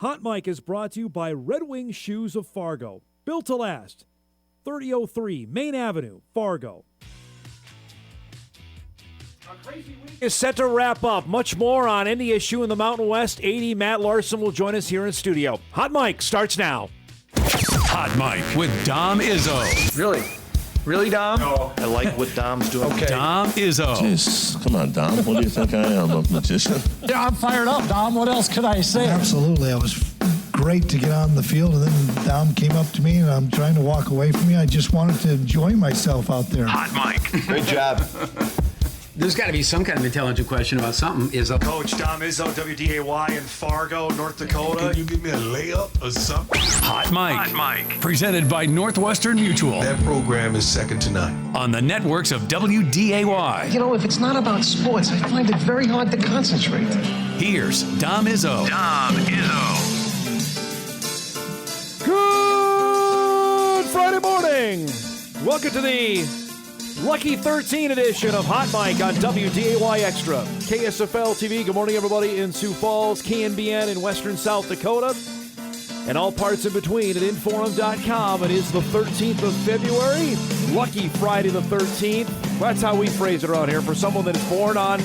Hot Mic is brought to you by Red Wing Shoes of Fargo. Built to last. 3003 Main Avenue, Fargo. Our crazy week is set to wrap up. Much more on NDSU in the Mountain West. 80 Matt Larsen will join us here in studio. Hot Mic starts now. Hot Mic with Dom Izzo. Really? Really, Dom? No. I like what Dom's doing. Okay. Dom Izzo. Jeez, come on, Dom. What do you think I am, a magician? Yeah, I'm fired up, Dom. What else could I say? Absolutely. It was great to get on the field, and then Dom came up to me, and I'm trying to walk away from you. I just wanted to enjoy myself out there. Hot Mic. Great job. There's got to be some kind of intelligent question about something. Izzo. Coach Dom Izzo, WDAY in Fargo, North Dakota. Can you give me a layup or something? Hot Mic. Presented by Northwestern Mutual. That program is second to none. On the networks of WDAY. You know, if it's not about sports, I find it very hard to concentrate. Here's Dom Izzo. Good Friday morning. Welcome to the Lucky 13 edition of Hot Mic on WDAY Extra. KSFL TV, good morning everybody in Sioux Falls, KNBN in western South Dakota, and all parts in between at Inforum.com. It is the 13th of February, Lucky Friday the 13th. That's how we phrase it around here. For someone that is born on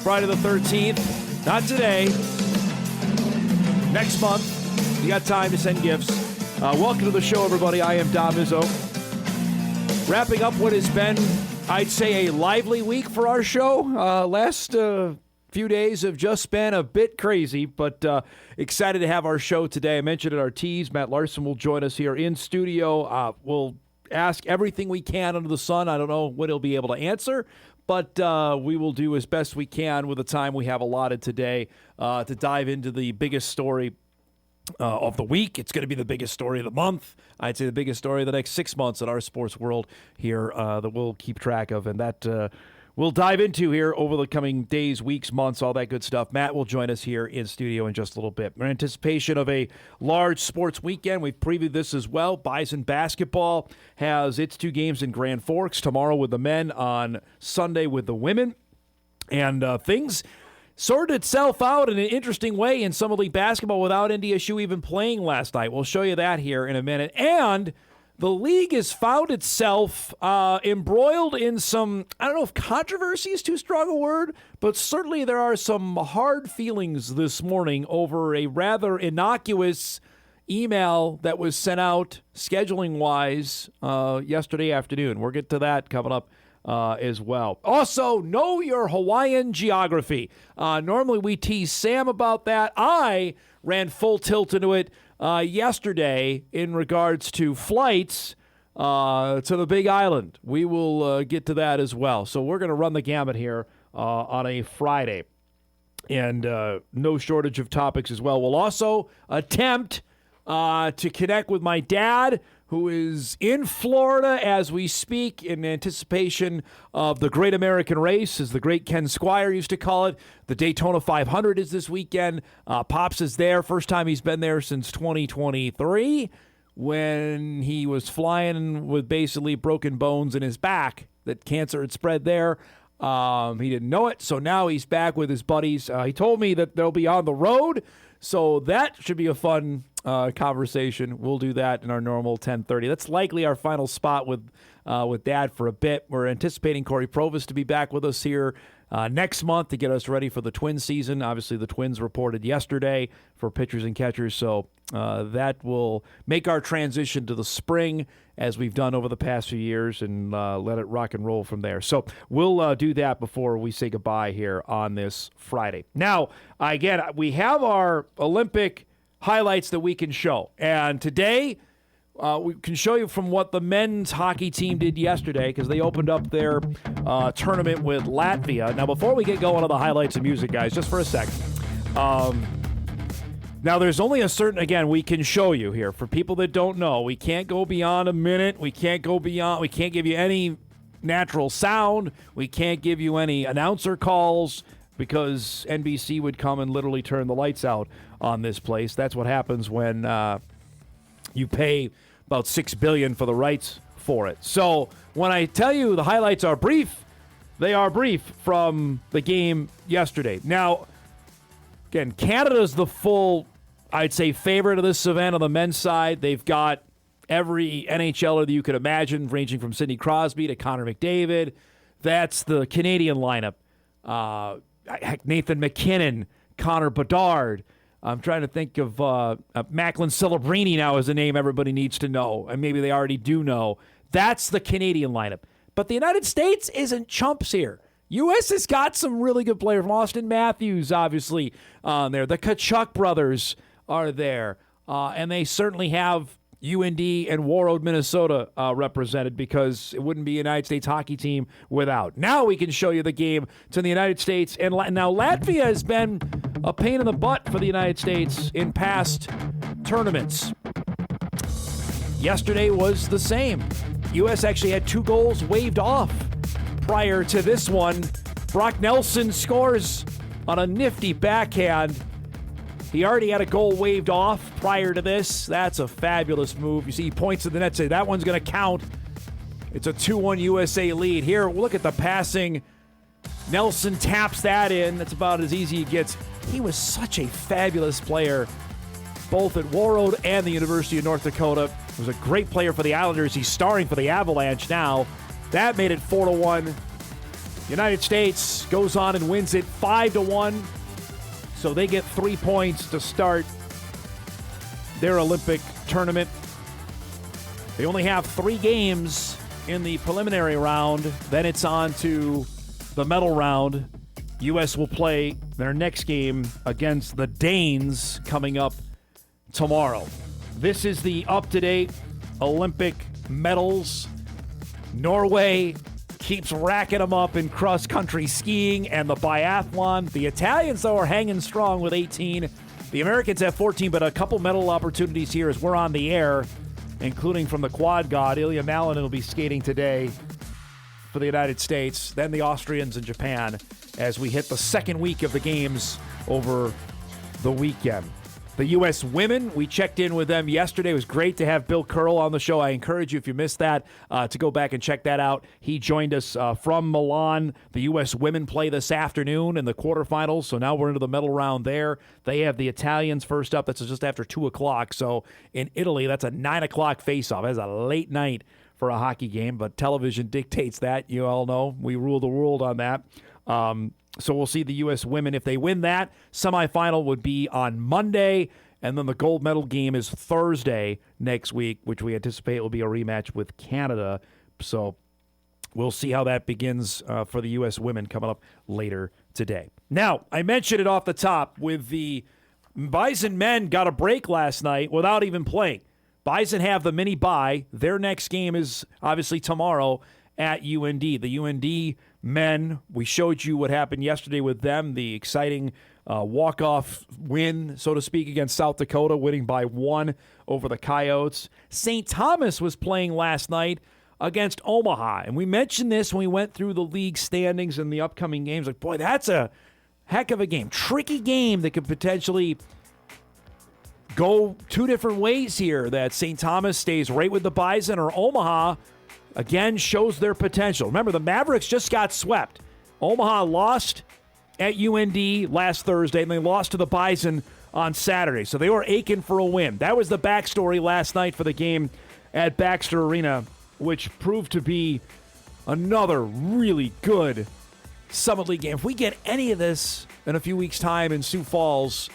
Friday the 13th, not today, next month, you got time to send gifts. Welcome to the show, everybody. I am Dom Izzo. Wrapping up what has been, I'd say, a lively week for our show. Last few days have just been a bit crazy, but excited to have our show today. I mentioned it, our tease. Matt Larsen will join us here in studio. We'll ask everything we can under the sun. I don't know what he'll be able to answer, but we will do as best we can with the time we have allotted today to dive into the biggest story of the week. It's going to be the biggest story of the month. I'd say the biggest story of the next 6 months in our sports world here that we'll keep track of, and that we'll dive into here over the coming days, weeks, months, all that good stuff. Matt will join us here in studio in just a little bit. In anticipation of a large sports weekend, we've previewed this as well. Bison basketball has its 2 games in Grand Forks, tomorrow with the men, on Sunday with the women, and things sorted itself out in an interesting way in Summer League basketball without NDSU even playing last night. We'll show you that here in a minute. And the league has found itself embroiled in some, I don't know if controversy is too strong a word, but certainly there are some hard feelings this morning over a rather innocuous email that was sent out scheduling-wise yesterday afternoon. We'll get to that coming up as well. Also, know your Hawaiian geography. Normally we tease Sam about that. I ran full tilt into it yesterday in regards to flights to the Big Island. We will get to that as well. So we're going to run the gamut here on a Friday. And no shortage of topics as well. We'll also attempt to connect with my dad, who is in Florida as we speak in anticipation of the Great American Race, as the great Ken Squire used to call it. The Daytona 500 is this weekend. Pops is there. First time he's been there since 2023, when he was flying with basically broken bones in his back, that cancer had spread there. He didn't know it, so now he's back with his buddies. He told me that they'll be on the road, so that should be a fun conversation. We'll do that in our normal 10:30. That's likely our final spot with Dad for a bit. We're anticipating Corey Provis to be back with us here next month to get us ready for the Twins season. Obviously, the Twins reported yesterday for pitchers and catchers, so that will make our transition to the spring as we've done over the past few years, and let it rock and roll from there. So we'll do that before we say goodbye here on this Friday. Now, again, we have our Olympic highlights that we can show, and today we can show you from what the men's hockey team did yesterday, because they opened up their tournament with Latvia. Now, before we get going on the highlights and music, guys, just for a second. Now, there's only a certain, again, we can show you here. For people that don't know, we can't go beyond a minute. We can't give you any natural sound. We can't give you any announcer calls, because NBC would come and literally turn the lights out on this place. That's what happens when you pay about $6 billion for the rights for it. So when I tell you the highlights are brief, they are brief from the game yesterday. Now, again, Canada's the full I'd say, favorite of this event on the men's side. They've got every NHLer that you could imagine, ranging from Sidney Crosby to Connor McDavid. That's the Canadian lineup. Nathan McKinnon, Connor Bedard. I'm trying to think of Macklin Celebrini now is a name everybody needs to know, and maybe they already do know. That's the Canadian lineup. But the United States isn't chumps here. U.S. has got some really good players. Austin Matthews, obviously, on there. The Tkachuk brothers are there. And they certainly have UND and Warroad, Minnesota represented, because it wouldn't be a United States hockey team without. Now we can show you the game to the United States. And now Latvia has been a pain in the butt for the United States in past tournaments. Yesterday was the same. U.S. actually had 2 goals waved off prior to this one. Brock Nelson scores on a nifty backhand. He already had a goal waved off prior to this. That's a fabulous move. You see, he points to the net, say that one's going to count. It's a 2-1 USA lead. Here, look at the passing. Nelson taps that in. That's about as easy as it gets. He was such a fabulous player, both at Warroad and the University of North Dakota. He was a great player for the Islanders. He's starring for the Avalanche now. That made it 4-1. United States goes on and wins it 5-1. So they get 3 points to start their Olympic tournament. They only have 3 games in the preliminary round. Then it's on to the medal round. U.S. will play their next game against the Danes coming up tomorrow. This is the up-to-date Olympic medals. Norway keeps racking them up in cross-country skiing and the biathlon. The Italians, though, are hanging strong with 18. The Americans have 14, but a couple medal opportunities here as we're on the air, including from the quad god. Ilya Malinin will be skating today for the United States. Then the Austrians and Japan as we hit the second week of the games over the weekend. The U.S. women, we checked in with them yesterday. It was great to have Bill Curl on the show. I encourage you, if you missed that, to go back and check that out. He joined us from Milan. The U.S. women play this afternoon in the quarterfinals, so now we're into the medal round there. They have the Italians first up. That's just after 2 o'clock. So in Italy, that's a 9 o'clock face-off. That's a late night for a hockey game, but television dictates that. You all know we rule the world on that. So we'll see the U.S. women. If they win that, semifinal would be on Monday, and then the gold medal game is Thursday next week, which we anticipate will be a rematch with Canada. So we'll see how that begins for the U.S. women coming up later today. Now, I mentioned it off the top with the Bison men got a break last night without even playing. Bison have the mini bye. Their next game is obviously tomorrow at UND. The UND men, we showed you what happened yesterday with them, the exciting walk-off win, so to speak, against South Dakota, winning by 1 over the Coyotes. St. Thomas was playing last night against Omaha, and we mentioned this when we went through the league standings and the upcoming games. Like, boy, that's a heck of a game. Tricky game that could potentially go 2 different ways here, that St. Thomas stays right with the Bison, or Omaha again shows their potential. Remember, the Mavericks just got swept. Omaha lost at UND last Thursday, and they lost to the Bison on Saturday. So they were aching for a win. That was the backstory last night for the game at Baxter Arena, which proved to be another really good Summit League game. If we get any of this in a few weeks' time in Sioux Falls,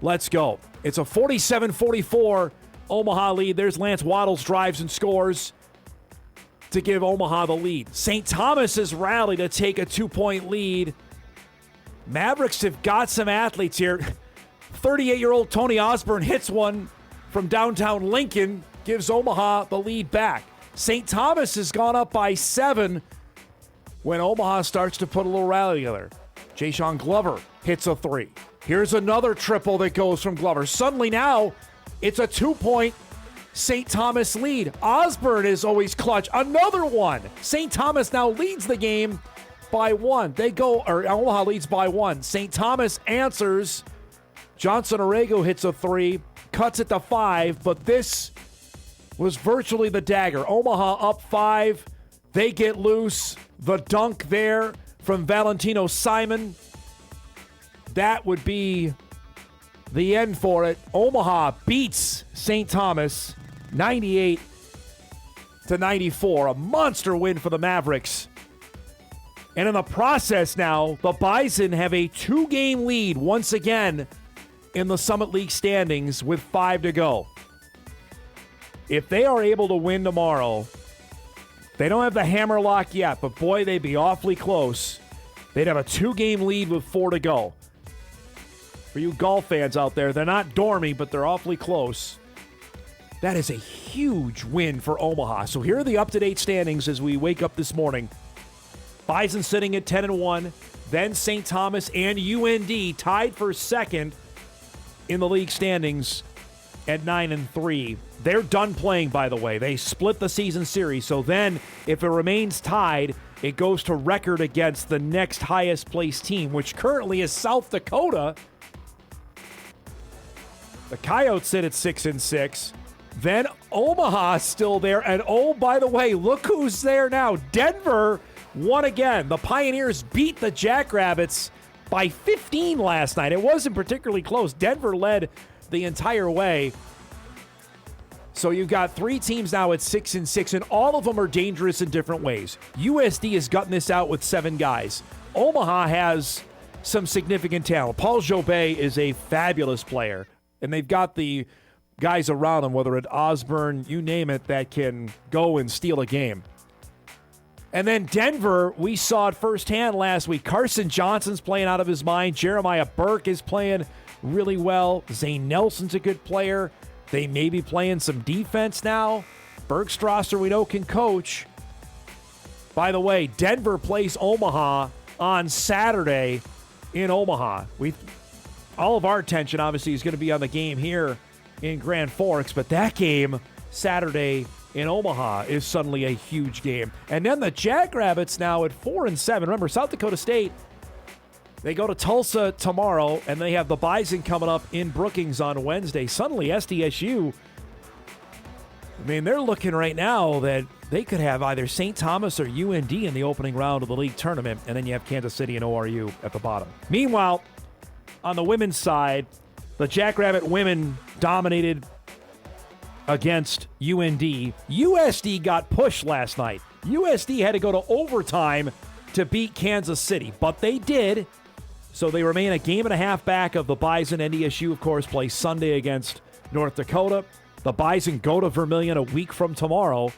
let's go. It's a 47-44 Omaha lead. There's Lance Waddles drives and scores to give Omaha the lead. St. Thomas has rallied to take a 2-point lead. Mavericks have got some athletes here. 38-year-old Tony Osborne hits one from downtown Lincoln, gives Omaha the lead back. St. Thomas has gone up by 7 when Omaha starts to put a little rally together. Jayshon Glover hits a 3. Here's another triple that goes from Glover. Suddenly now, it's a 2-point St. Thomas lead. Osborne is always clutch. Another one. St. Thomas now leads the game by 1. Omaha leads by 1. St. Thomas answers. Johnson Orrego hits a 3, cuts it to 5, but this was virtually the dagger. Omaha up 5. They get loose. The dunk there from Valentino Simon. That would be the end for it. Omaha beats St. Thomas 98-94. A monster win for the Mavericks. And in the process now, the Bison have a 2-game lead once again in the Summit League standings with 5 to go. If they are able to win tomorrow, they don't have the hammer lock yet, but boy, they'd be awfully close. They'd have a 2-game lead with 4 to go. For you golf fans out there, they're not dormy, but they're awfully close. That is a huge win for Omaha. So here are the up-to-date standings as we wake up this morning. Bison sitting at 10-1. Then St. Thomas and UND tied for second in the league standings at 9-3. They're done playing, by the way. They split the season series. So then, if it remains tied, it goes to record against the next highest placed team, which currently is South Dakota. The Coyotes sit at 6-6. Then Omaha's still there. And oh, by the way, look who's there now. Denver won again. The Pioneers beat the Jackrabbits by 15 last night. It wasn't particularly close. Denver led the entire way. So you've got 3 teams now at 6-6, and all of them are dangerous in different ways. USD has gotten this out with 7 guys. Omaha has some significant talent. Paul Jobet is a fabulous player, and they've got the guys around him, whether it's Osborne, you name it, that can go and steal a game. And then Denver, we saw it firsthand last week. Carson Johnson's playing out of his mind. Jeremiah Burke is playing really well. Zane Nelson's a good player. They may be playing some defense now. Bergstrasser, we know, can coach. By the way, Denver plays Omaha on Saturday in Omaha. All of our attention, obviously, is going to be on the game here in Grand Forks, but that game Saturday in Omaha is suddenly a huge game. And then the Jackrabbits now at 4-7. Remember, South Dakota State, they go to Tulsa tomorrow, and they have the Bison coming up in Brookings on Wednesday. Suddenly, SDSU, I mean, they're looking right now that they could have either St. Thomas or UND in the opening round of the league tournament, and then you have Kansas City and ORU at the bottom. Meanwhile, on the women's side, the Jackrabbit women dominated against UND. USD got pushed last night. USD had to go to overtime to beat Kansas City, but they did. So they remain a game and a half back of the Bison. NDSU, of course, plays Sunday against North Dakota. The Bison go to Vermillion a week from tomorrow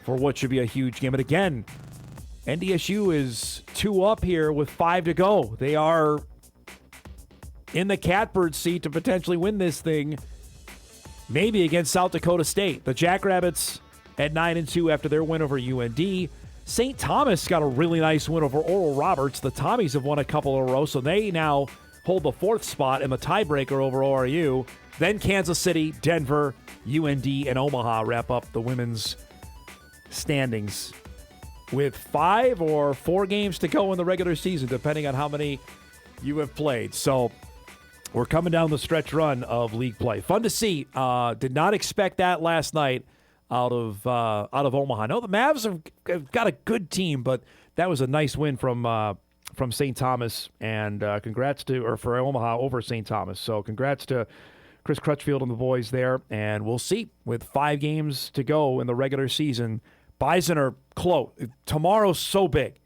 for what should be a huge game. And again, NDSU is 2 up here with 5 to go. They are in the catbird seat to potentially win this thing, maybe against South Dakota State. The Jackrabbits at 9-2 after their win over UND. St. Thomas got a really nice win over Oral Roberts. The Tommies have won a couple in a row, so they now hold the 4th spot in the tiebreaker over ORU. Then Kansas City, Denver, UND, and Omaha wrap up the women's standings with 5 or 4 games to go in the regular season, depending on how many you have played. So we're coming down the stretch run of league play. Fun to see. Did not expect that last night out of Omaha. No, the Mavs have got a good team, but that was a nice win from St. Thomas, and congrats for Omaha over St. Thomas. So congrats to Chris Crutchfield and the boys there, and we'll see. With 5 games to go in the regular season, Bison are close. Tomorrow's so big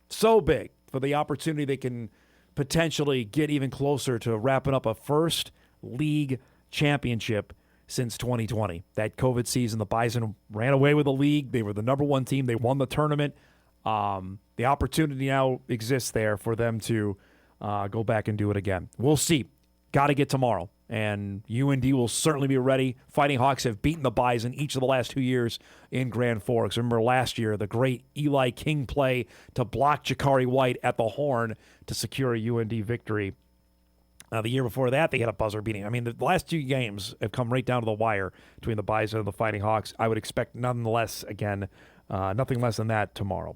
for the opportunity they can potentially get even closer to wrapping up a first league championship since 2020. That COVID season, the Bison ran away with the league. They were the number 1 team. They won the tournament. The opportunity now exists there for them to go back and do it again. We'll see. Got to get tomorrow. And UND will certainly be ready. Fighting Hawks have beaten the Bison each of the last 2 years in Grand Forks. Remember last year, the great Eli King play to block Jakari White at the horn to secure a UND victory. The year before that, they had a buzzer beating. I mean, the last 2 games have come right down to the wire between the Bison and the Fighting Hawks. I would expect nothing less than that tomorrow.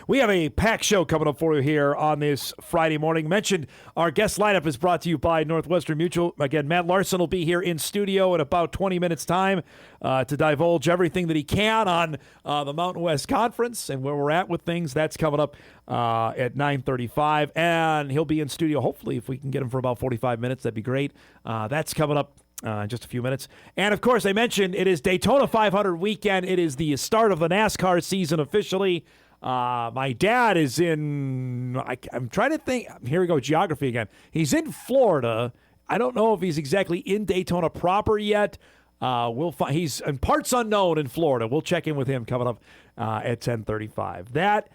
We have a packed show coming up for you here on this Friday morning. Mentioned our guest lineup is brought to you by Northwestern Mutual. Again, Matt Larsen will be here in studio in about 20 minutes' time to divulge everything that he can on the Mountain West Conference and where we're at with things. That's coming up at 9:35, and he'll be in studio. Hopefully, if we can get him for about 45 minutes, that'd be great. That's coming up in just a few minutes. And, of course, I mentioned it is Daytona 500 weekend. It is the start of the NASCAR season officially. My dad is in, I'm trying to think. Here we go, geography again. He's in Florida. I don't know if he's exactly in Daytona proper yet. We'll find. He's in parts unknown in Florida. We'll check in with him coming up at 10:35. That,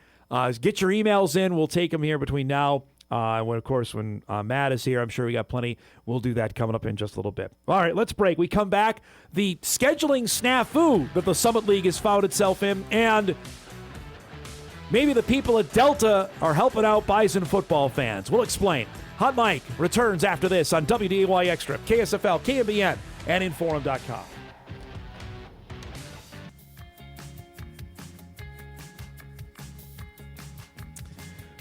get your emails in. We'll take them here between now and when Matt is here. I'm sure we got plenty. We'll do that coming up in just a little bit. All right, let's break. We come back. The scheduling snafu that the Summit League has found itself in, and maybe the people at Delta are helping out Bison football fans. We'll explain. Hot Mike returns after this on WDAY Extra, KSFL, KMBN, and Inforum.com.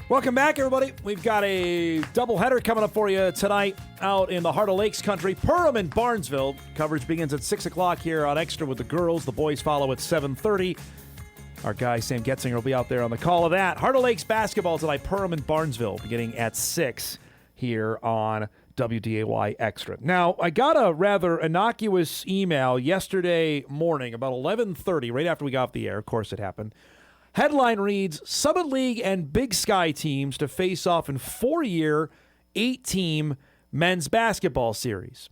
Welcome back, everybody. We've got a doubleheader coming up for you tonight out in the Heart of Lakes country. Perham and Barnesville. Coverage begins at 6 o'clock here on Extra with the girls. The boys follow at 7:30. Our guy, Sam Getzinger, will be out there on the call of that. Heart of Lakes basketball tonight, Perham and Barnesville, beginning at 6 here on WDAY Extra. Now, I got a rather innocuous email yesterday morning, about 11:30, right after we got off the air. Of course, it happened. Headline reads, Summit League and Big Sky teams to face off in 4-year, 8-team men's basketball series.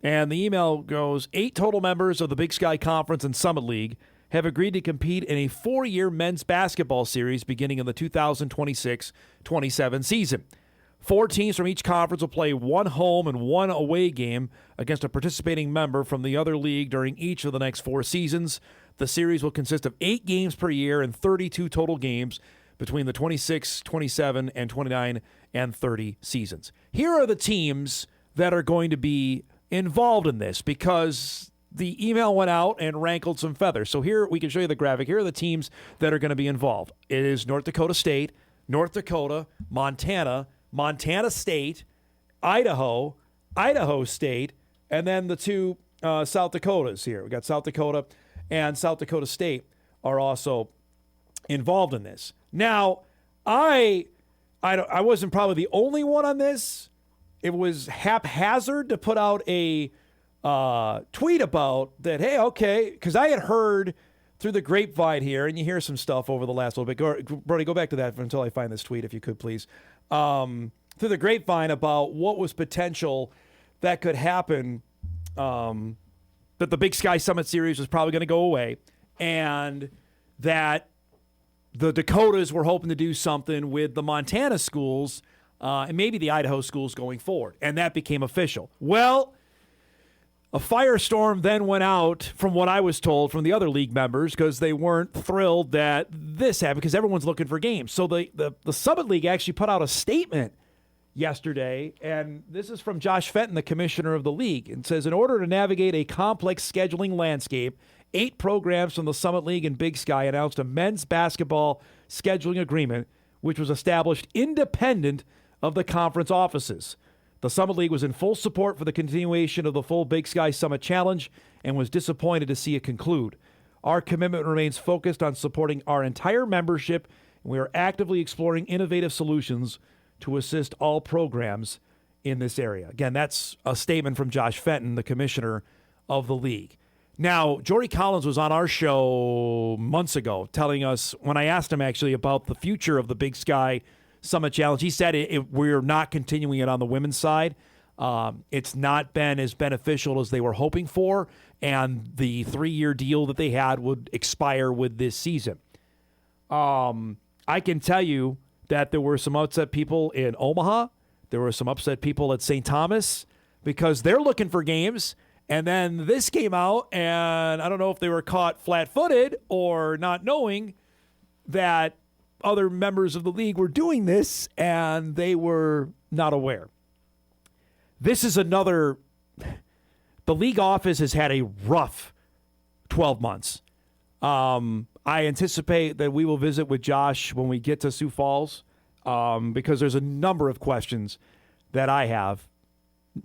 And the email goes, 8 total members of the Big Sky Conference and Summit League have agreed to compete in a 4-year men's basketball series beginning in the 2026-27 season. 4 teams from each conference will play 1 home and 1 away game against a participating member from the other league during each of the next 4 seasons. The series will consist of 8 games per year and 32 total games between the 26, 27, and 29 and 30 seasons. Here are the teams that are going to be involved in this because the email went out and rankled some feathers. So here we can show you the graphic. Here are the teams that are going to be involved. It is North Dakota State, North Dakota, Montana, Montana State, Idaho, Idaho State, and then the 2 South Dakotas here. We got South Dakota and South Dakota State are also involved in this. Now, I wasn't probably the only one on this. It was haphazard to put out a tweet about that, hey, okay, because I had heard through the grapevine here, and you hear some stuff over the last little bit. Brody, go back to that until I find this tweet, if you could, please. Through the grapevine about what was potential that could happen, that the Big Sky Summit Series was probably going to go away, and that the Dakotas were hoping to do something with the Montana schools and maybe the Idaho schools going forward, and that became official. Well, a firestorm then went out, from what I was told, from the other league members because they weren't thrilled that this happened because everyone's looking for games. So the Summit League actually put out a statement yesterday, and this is from Josh Fenton, the commissioner of the league. It says, in order to navigate a complex scheduling landscape, 8 programs from the Summit League and Big Sky announced a men's basketball scheduling agreement, which was established independent of the conference offices. The Summit League was in full support for the continuation of the full Big Sky Summit Challenge and was disappointed to see it conclude. Our commitment remains focused on supporting our entire membership, and we are actively exploring innovative solutions to assist all programs in this area. Again, that's a statement from Josh Fenton, the commissioner of the league. Now, Jory Collins was on our show months ago telling us, when I asked him actually about the future of the Big Sky Summit Challenge, he said we're not continuing it on the women's side. It's not been as beneficial as they were hoping for, and the 3-year deal that they had would expire with this season. I can tell you that there were some upset people in Omaha. There were some upset people at St. Thomas because they're looking for games. And then this came out, and I don't know if they were caught flat-footed or not knowing that other members of the league were doing this, and they were not aware. This is another – the league office has had a rough 12 months. I anticipate that we will visit with Josh when we get to Sioux Falls because there's a number of questions that I have,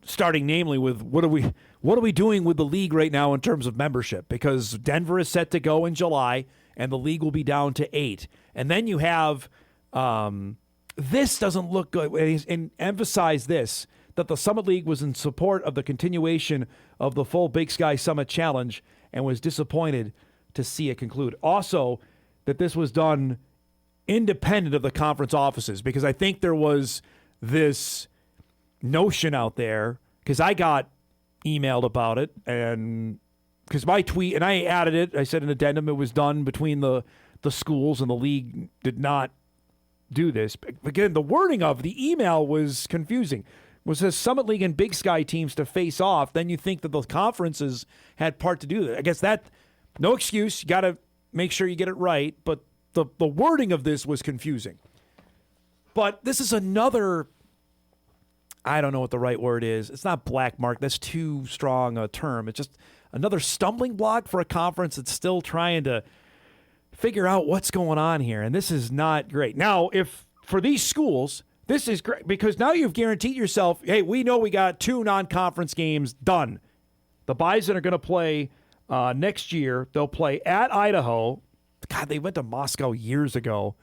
starting namely with what are we doing with the league right now in terms of membership? Because Denver is set to go in July, and the league will be down to 8. And then you have this doesn't look good. And emphasize this, that the Summit League was in support of the continuation of the full Big Sky Summit Challenge and was disappointed to see it conclude. Also, that this was done independent of the conference offices, because I think there was this notion out there, because I got emailed about it, and because my tweet, and I added it, I said an addendum, it was done between the schools, and the league did not do this. Again, the wording of the email was confusing. Was says Summit League and Big Sky teams to face off, then you think that those conferences had part to do with it. I guess that, no excuse, you got to make sure you get it right, but the wording of this was confusing. But this is another, I don't know what the right word is. It's not black mark. That's too strong a term. It's just another stumbling block for a conference that's still trying to figure out what's going on here. And this is not great. Now, if for these schools, this is great because now you've guaranteed yourself, hey, we know we got 2 non-conference games done. The Bison are going to play next year. They'll play at Idaho. God, they went to Moscow years ago.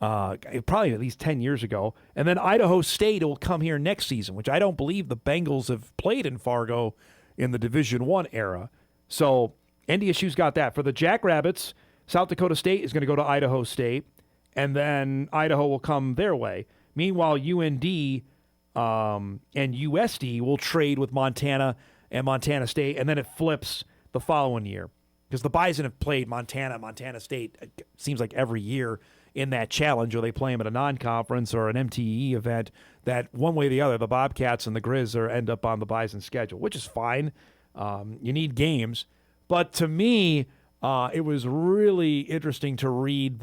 Probably at least 10 years ago. And then Idaho State will come here next season, which I don't believe the Bengals have played in Fargo in the Division I era. So NDSU's got that. For the Jackrabbits, South Dakota State is going to go to Idaho State, and then Idaho will come their way. Meanwhile, UND and USD will trade with Montana and Montana State, and then it flips the following year. Because the Bison have played Montana State, it seems like every year in that challenge, or they play them at a non-conference or an MTE event, that one way or the other, the Bobcats and the Grizz end up on the Bison schedule, which is fine. You need games. But to me, it was really interesting to read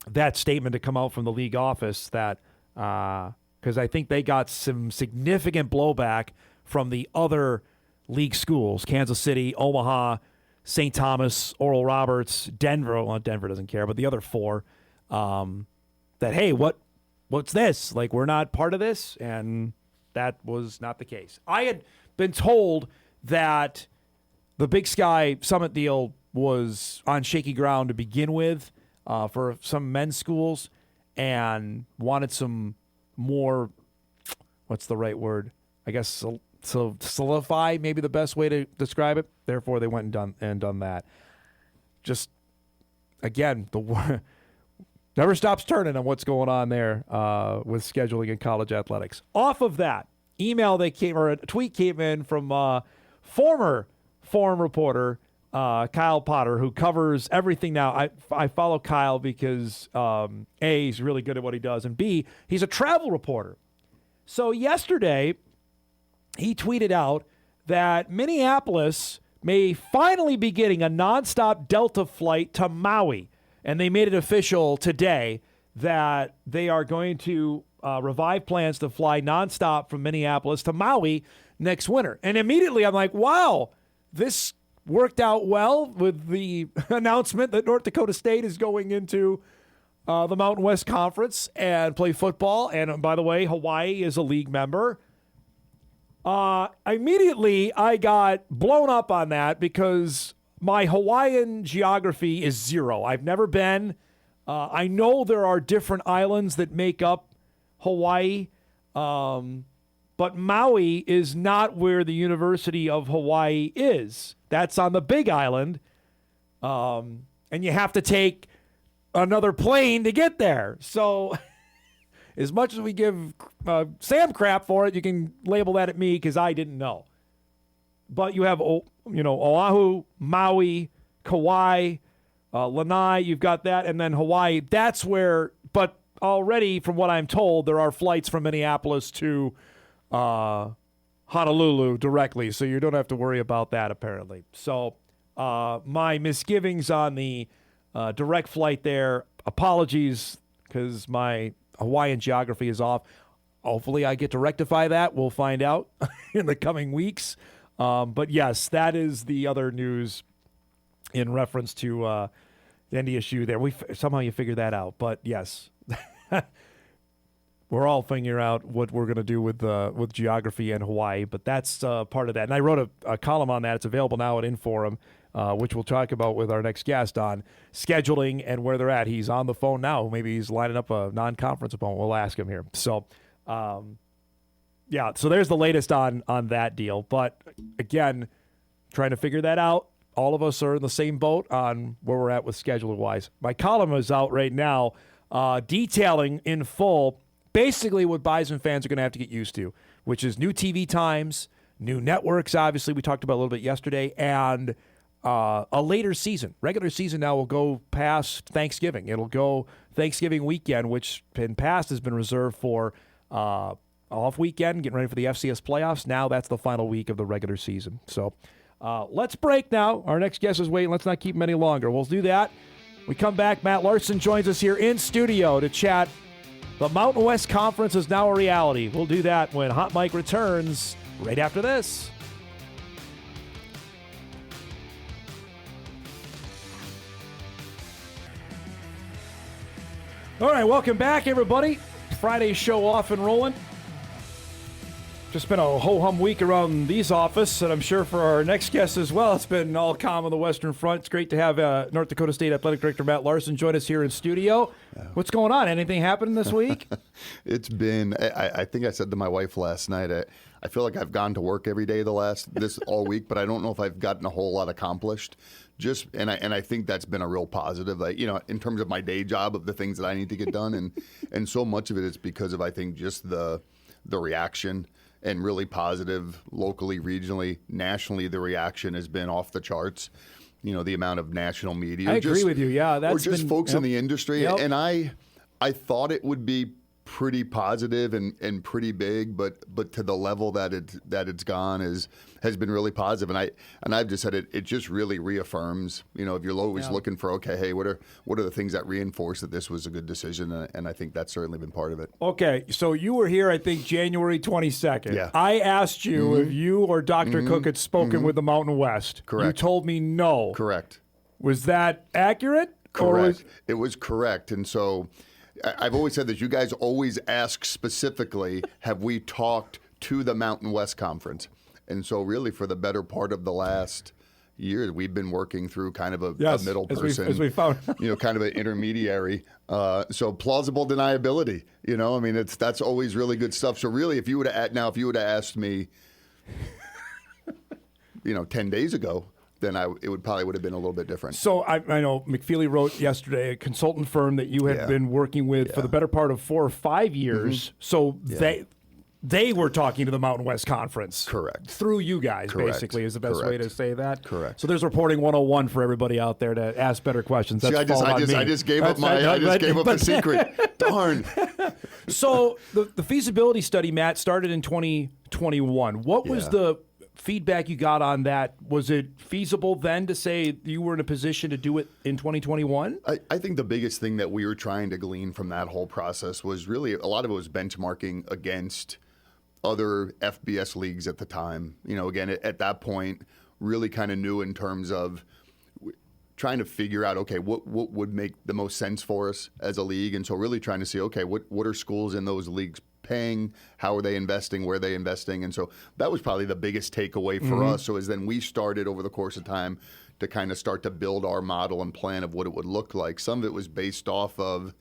that statement to come out from the league office, that because I think they got some significant blowback from the other league schools, Kansas City, Omaha, St. Thomas, Oral Roberts, Denver. Well, Denver doesn't care, but the other 4, that, hey, what's this? Like, we're not part of this? And that was not the case. I had been told that the Big Sky Summit deal was on shaky ground to begin with for some men's schools, and wanted some more, what's the right word? I guess so solidify, maybe the best way to describe it. Therefore, they went and done that. Just, again, the never stops turning on what's going on there with scheduling in college athletics. Off of that, a tweet came in from former Forum reporter Kyle Potter, who covers everything now. I follow Kyle because A, he's really good at what he does, and B, he's a travel reporter. So yesterday, he tweeted out that Minneapolis may finally be getting a nonstop Delta flight to Maui. And they made it official today that they are going to revive plans to fly nonstop from Minneapolis to Maui next winter. And immediately I'm like, wow, this worked out well with the announcement that North Dakota State is going into the Mountain West Conference and play football. And by the way, Hawaii is a league member. Immediately, I got blown up on that because my Hawaiian geography is 0. I've never been. I know there are different islands that make up Hawaii, but Maui is not where the University of Hawaii is. That's on the Big Island, and you have to take another plane to get there. So as much as we give Sam crap for it, you can label that at me because I didn't know. But you have, Oahu, Maui, Kauai, Lanai, you've got that, and then Hawaii. That's where, but already from what I'm told, there are flights from Minneapolis to Honolulu directly, so you don't have to worry about that apparently. So my misgivings on the direct flight there, apologies because my Hawaiian geography is off. Hopefully I get to rectify that. We'll find out in the coming weeks. But yes, that is the other news in reference to NDSU there. Somehow you figure that out. But yes, we're all figuring out what we're going to do with geography and Hawaii. But that's part of that. And I wrote a column on that. It's available now at Inforum, which we'll talk about with our next guest on scheduling and where they're at. He's on the phone now. Maybe he's lining up a non-conference opponent. We'll ask him here. So, yeah, so there's the latest on that deal. But, again, trying to figure that out. All of us are in the same boat on where we're at with scheduling-wise. My column is out right now detailing in full basically what Bison fans are going to have to get used to, which is new TV times, new networks, obviously, we talked about a little bit yesterday, and a later season. Regular season now will go past Thanksgiving. It'll go Thanksgiving weekend, which in past has been reserved for off weekend, getting ready for the FCS playoffs. Now that's the final week of the regular season. So let's break now. Our next guest is waiting. Let's not keep him any longer. We'll do that. We come back. Matt Larsen joins us here in studio to chat. The Mountain West Conference is now a reality. We'll do that when Hot Mike returns right after this. All right, welcome back, everybody. Friday's show off and rolling. Just been a ho-hum week around these office, and I'm sure for our next guest as well, it's been all calm on the Western Front. It's great to have North Dakota State Athletic Director Matt Larsen join us here in studio. What's going on? Anything happening this week? It's been, I think I said to my wife last night, I feel like I've gone to work every day this all week, but I don't know if I've gotten a whole lot accomplished. And I think that's been a real positive, in terms of my day job of the things that I need to get done. And so much of it is because of, I think, just the reaction. And really positive locally, regionally, nationally, the reaction has been off the charts. The amount of national media. I agree with you. Yeah, that's or just folks in the industry. Yep. And I thought it would be pretty positive and pretty big, but to the level that it's gone has been really positive. And I've just said it just really reaffirms. If you're always looking for hey, what are the things that reinforce that this was a good decision? And I think that's certainly been part of it. Okay, so you were here, I think, January 22nd. Yeah. I asked you if you or Dr. Cook had spoken with the Mountain West. Correct. You told me no. Correct. Was that accurate? Correct. It was correct. And so I've always said this. You guys always ask specifically, have we talked to the Mountain West Conference? And so really for the better part of the last year, we've been working through kind of a middle person, as we found. Kind of an intermediary. So plausible deniability, that's always really good stuff. So really, if you would have asked me, 10 days ago, then it would have been a little bit different. So I know McFeely wrote yesterday, a consultant firm that you had been working with for the better part of 4 or 5 years. So they were talking to the Mountain West Conference. Correct. Through you guys, Correct. basically, is the best way to say that. Correct. So there's reporting 101 for everybody out there to ask better questions. That's I just gave up the secret. Darn. So the feasibility study, Matt, started in 2021. What was the feedback you got on that? Was it feasible then to say you were in a position to do it in 2021? I think the biggest thing that we were trying to glean from that whole process was really a lot of it was benchmarking against other FBS leagues at the time. Again, at that point, really kind of new in terms of trying to figure out, what would make the most sense for us as a league. And so really trying to see, what are schools in those leagues paying? How are they investing? Where are they investing? And so that was probably the biggest takeaway for us. So as then we started over the course of time to kind of start to build our model and plan of what it would look like. Some of it was based off of,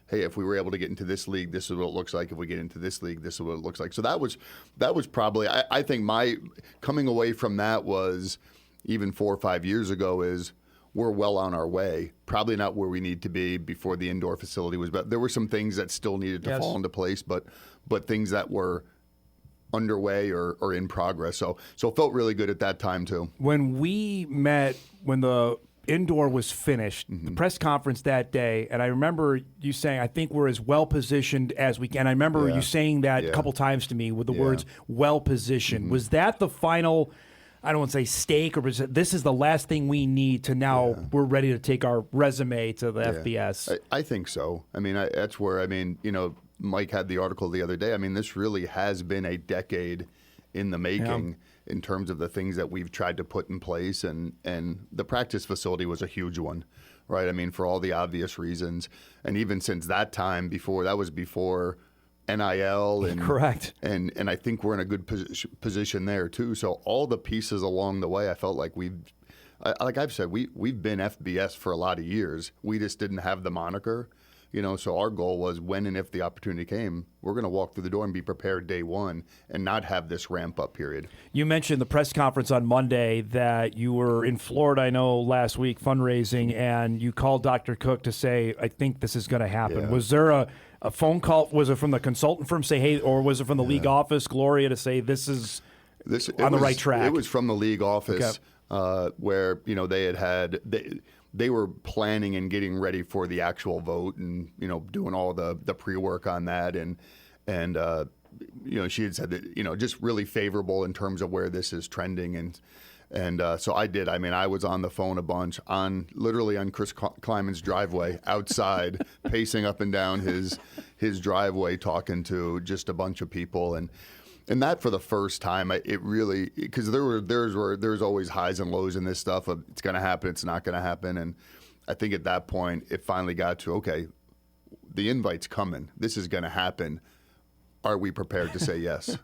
hey, if we were able to get into this league, this is what it looks like. If we get into this league, this is what it looks like. So that was probably, I think my coming away from that was, even 4 or 5 years ago, is we're well on our way. Probably not where we need to be before the indoor facility was, but there were some things that still needed to fall into place, but things that were underway or in progress. So it felt really good at that time too. When we met, when the indoor was finished, the press conference that day, and I remember you saying, I think we're as well positioned as we can. I remember you saying that a couple times to me with the words well positioned. Was that the final, I don't want to say stake, or was it, this is the last thing we need to now we're ready to take our resume to the FBS? I think so. That's where, Mike had the article the other day. This really has been a decade in the making in terms of the things that we've tried to put in place, and the practice facility was a huge one right? I mean, for all the obvious reasons. And even since that time, that was before NIL. And, correct. And I think we're in a good position there, too. So all the pieces along the way, I felt like like I've said, we've been FBS for a lot of years. We just didn't have the moniker. So our goal was when and if the opportunity came, we're going to walk through the door and be prepared day one and not have this ramp-up period. You mentioned the press conference on Monday that you were in Florida, I know, last week fundraising, and you called Dr. Cook to say, I think this is going to happen. Yeah. Was there a phone call? Was it from the consultant firm say, hey, or was it from the league office, Gloria, to say this is on the right track? It was from the league office where, they were planning and getting ready for the actual vote and, doing all the pre-work on that. And she had said that, just really favorable in terms of where this is trending. And so I did. I mean, I was on the phone a bunch literally on Chris Kleiman's driveway outside, pacing up and down his driveway, talking to just a bunch of people. And that for the first time, it really, because there's always highs and lows in this stuff of it's going to happen, it's not going to happen. And I think at that point, it finally got to, okay, the invite's coming. This is going to happen. Are we prepared to say yes?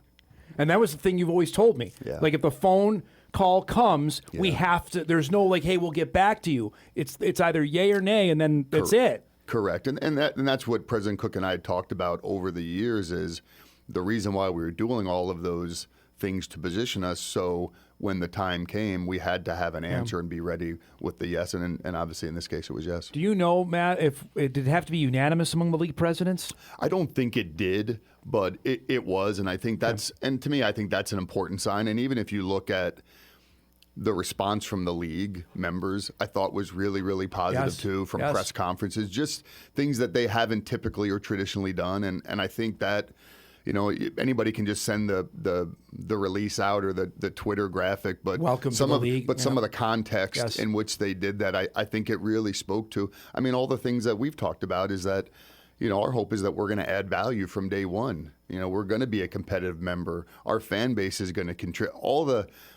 And that was the thing you've always told me. Yeah. Like if the phone call comes, we have to, there's no like, hey, we'll get back to you. It's either yay or nay, and then that's it. Correct. And that's what President Cook and I had talked about over the years is the reason why we were doing all of those things to position us so when the time came, we had to have an answer and be ready with the yes. And obviously in this case, it was yes. Do you know, Matt, if it did have to be unanimous among the league presidents? I don't think it did, but it was. And I think and to me, I think that's an important sign. And even if you look at the response from the league members, I thought was really, really positive too, from press conferences, just things that they haven't typically or traditionally done. And I think that, anybody can just send the release out or the Twitter graphic, but some of the context in which they did that, I think it really spoke to. I mean, all the things that we've talked about is that, our hope is that we're going to add value from day one. We're going to be a competitive member. Our fan base is going to contribute.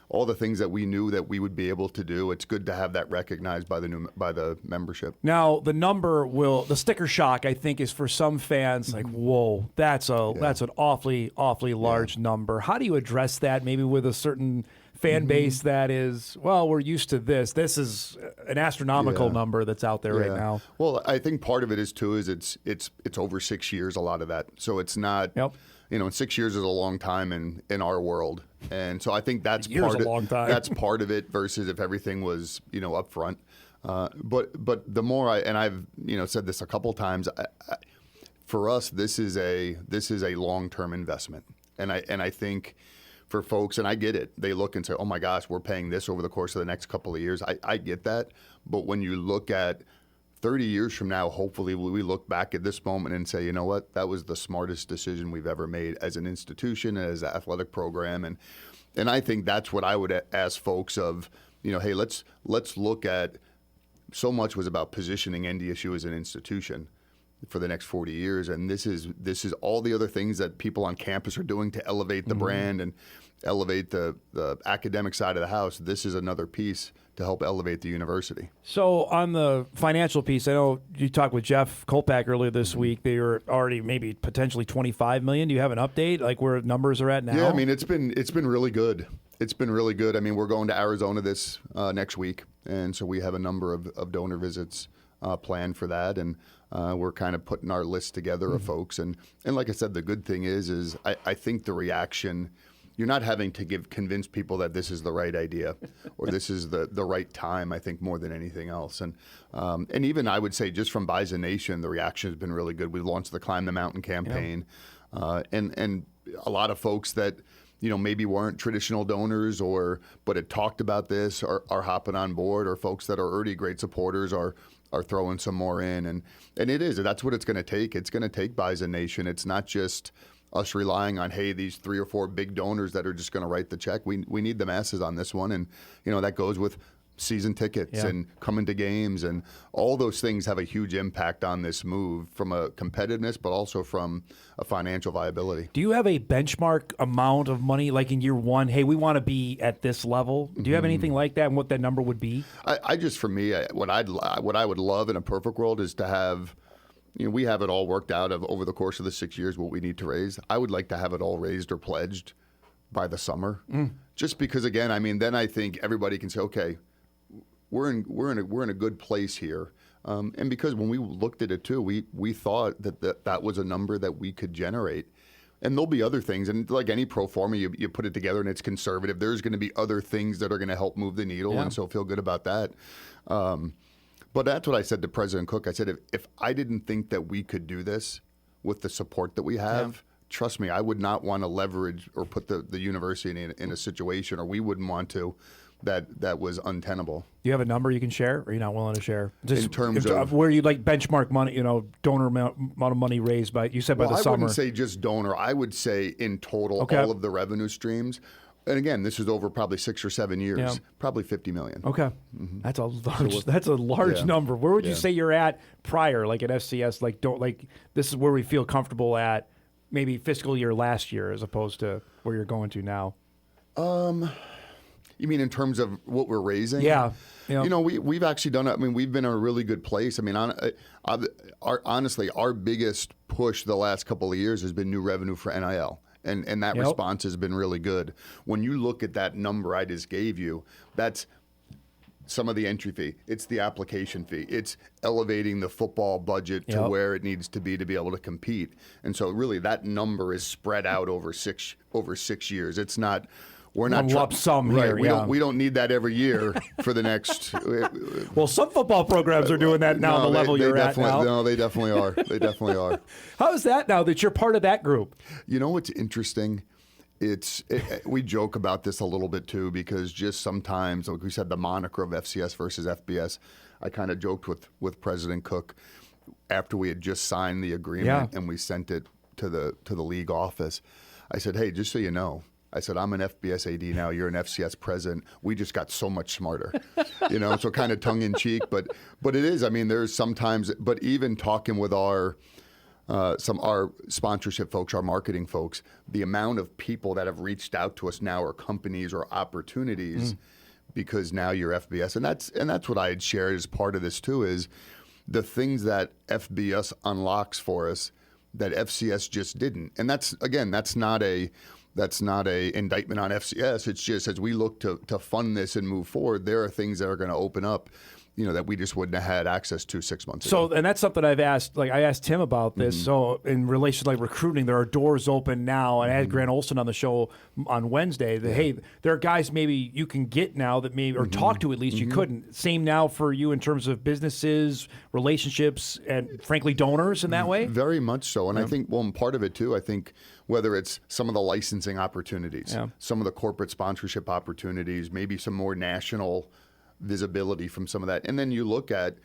All the things that we knew that we would be able to do. It's good to have that recognized by the membership. Now the sticker shock, I think, is for some fans like, whoa, that's an awfully large number. How do you address that? Maybe with a certain fan base that is, well, we're used to this. This is an astronomical number that's out there right now. Well, I think part of it is it's over 6 years. A lot of that, so it's not. Yep. 6 years is a long time in our world, and so I think that's that's part of it. Versus if everything was up front, but the more I've said this a couple times, for us this is a long-term investment, and I think for folks, and I get it, they look and say, oh my gosh, we're paying this over the course of the next couple of years. I get that, but when you look at 30 years from now, hopefully we look back at this moment and say, you know what, that was the smartest decision we've ever made as an institution, as an athletic program. And I think that's what I would ask folks of, hey, let's look at, so much was about positioning NDSU as an institution for the next 40 years. And this is all the other things that people on campus are doing to elevate the brand and elevate the academic side of the house. This is another piece to help elevate the university. So on the financial piece, I know you talked with Jeff Kolpak earlier this week. They were already maybe potentially $25 million. Do you have an update, like where numbers are at now? Yeah, I mean, it's been really good. It's been really good. I mean, we're going to Arizona this next week, and so we have a number of donor visits planned for that, and we're kind of putting our list together of folks. And like I said, the good thing is I think the reaction, you're not having to convince people that this is the right idea or this is the right time, I think, more than anything else. And even I would say just from Bison Nation, the reaction has been really good. We've launched the Climb the Mountain campaign, and a lot of folks that maybe weren't traditional donors but had talked about this are hopping on board, or folks that are already great supporters are throwing some more in. And that's what it's going to take. It's going to take Bison Nation. It's not just us relying on, hey, these 3 or 4 big donors that are just going to write the check. We need the masses on this one, and that goes with season tickets and coming to games, and all those things have a huge impact on this move from a competitiveness, but also from a financial viability. Do you have a benchmark amount of money, like in year one? Hey, we want to be at this level. Do you have anything like that, and what that number would be? I just, for me, what I would love in a perfect world is to have, we have it all worked out of over the course of the 6 years what we need to raise. I would like to have it all raised or pledged by the summer, just because, again, I mean, then I think everybody can say, okay, we're in a good place here, and because when we looked at it too, we thought that was a number that we could generate, and there'll be other things, and like any pro forma, you put it together and it's conservative. There's going to be other things that are going to help move the needle, and so feel good about that. But that's what I said to President Cook. I said, if I didn't think that we could do this with the support that we have. Trust me, I would not want to leverage or put the university in a situation, or we wouldn't want to, that was untenable. Do you have a number you can share, or are you not willing to share? Just in terms of where you like benchmark money, donor amount of money raised by, you said by the summer. I wouldn't say just donor. I would say in total, all of the revenue streams. And again, this is over probably 6 or 7 years, probably $50 million. Okay, that's a large number. Where would you say you're at prior, like at FCS? This is where we feel comfortable at. Maybe fiscal year last year as opposed to where you're going to now? You mean in terms of what we're raising? Yeah. We've actually done it. I mean, we've been in a really good place. I mean, honestly, our biggest push the last couple of years has been new revenue for NIL. And that response has been really good. When you look at that number I just gave you, that's some of the entry fee. It's the application fee. It's elevating the football budget to where it needs to be able to compete. And so really that number is spread out over 6 years. It's not, we're not lump sum right, here. We don't need that every year for the next. Well, some football programs are doing that now. The level you're at now. No, they definitely are. They definitely are. How is that now that you're part of that group? You know what's interesting? We joke about this a little bit too, because just sometimes, like we said, the moniker of FCS versus FBS, I kind of joked with President Cook after we had just signed the agreement and we sent it to the league office. I said, hey, just so you know, I said, I'm an FBS AD now. You're an FCS president. We just got so much smarter, so kind of tongue in cheek, but it is. I mean, there's sometimes, but even talking with our sponsorship folks, our marketing folks, the amount of people that have reached out to us now are companies or opportunities because now you're FBS. And that's what I had shared as part of this too, is the things that FBS unlocks for us that FCS just didn't. And that's not a indictment on FCS. It's just as we look to fund this and move forward, there are things that are going to open up that we just wouldn't have had access to 6 months ago. So, and that's something I've asked, I asked Tim about this. So in relation to recruiting, there are doors open now. And I had Grant Olson on the show on Wednesday that, hey, there are guys maybe you can get now that maybe, or talk to at least you couldn't. Same now for you in terms of businesses, relationships, and frankly, donors in that way? Very much so. And I think, part of it too, I think whether it's some of the licensing opportunities, some of the corporate sponsorship opportunities, maybe some more national visibility from some of that. And then you look at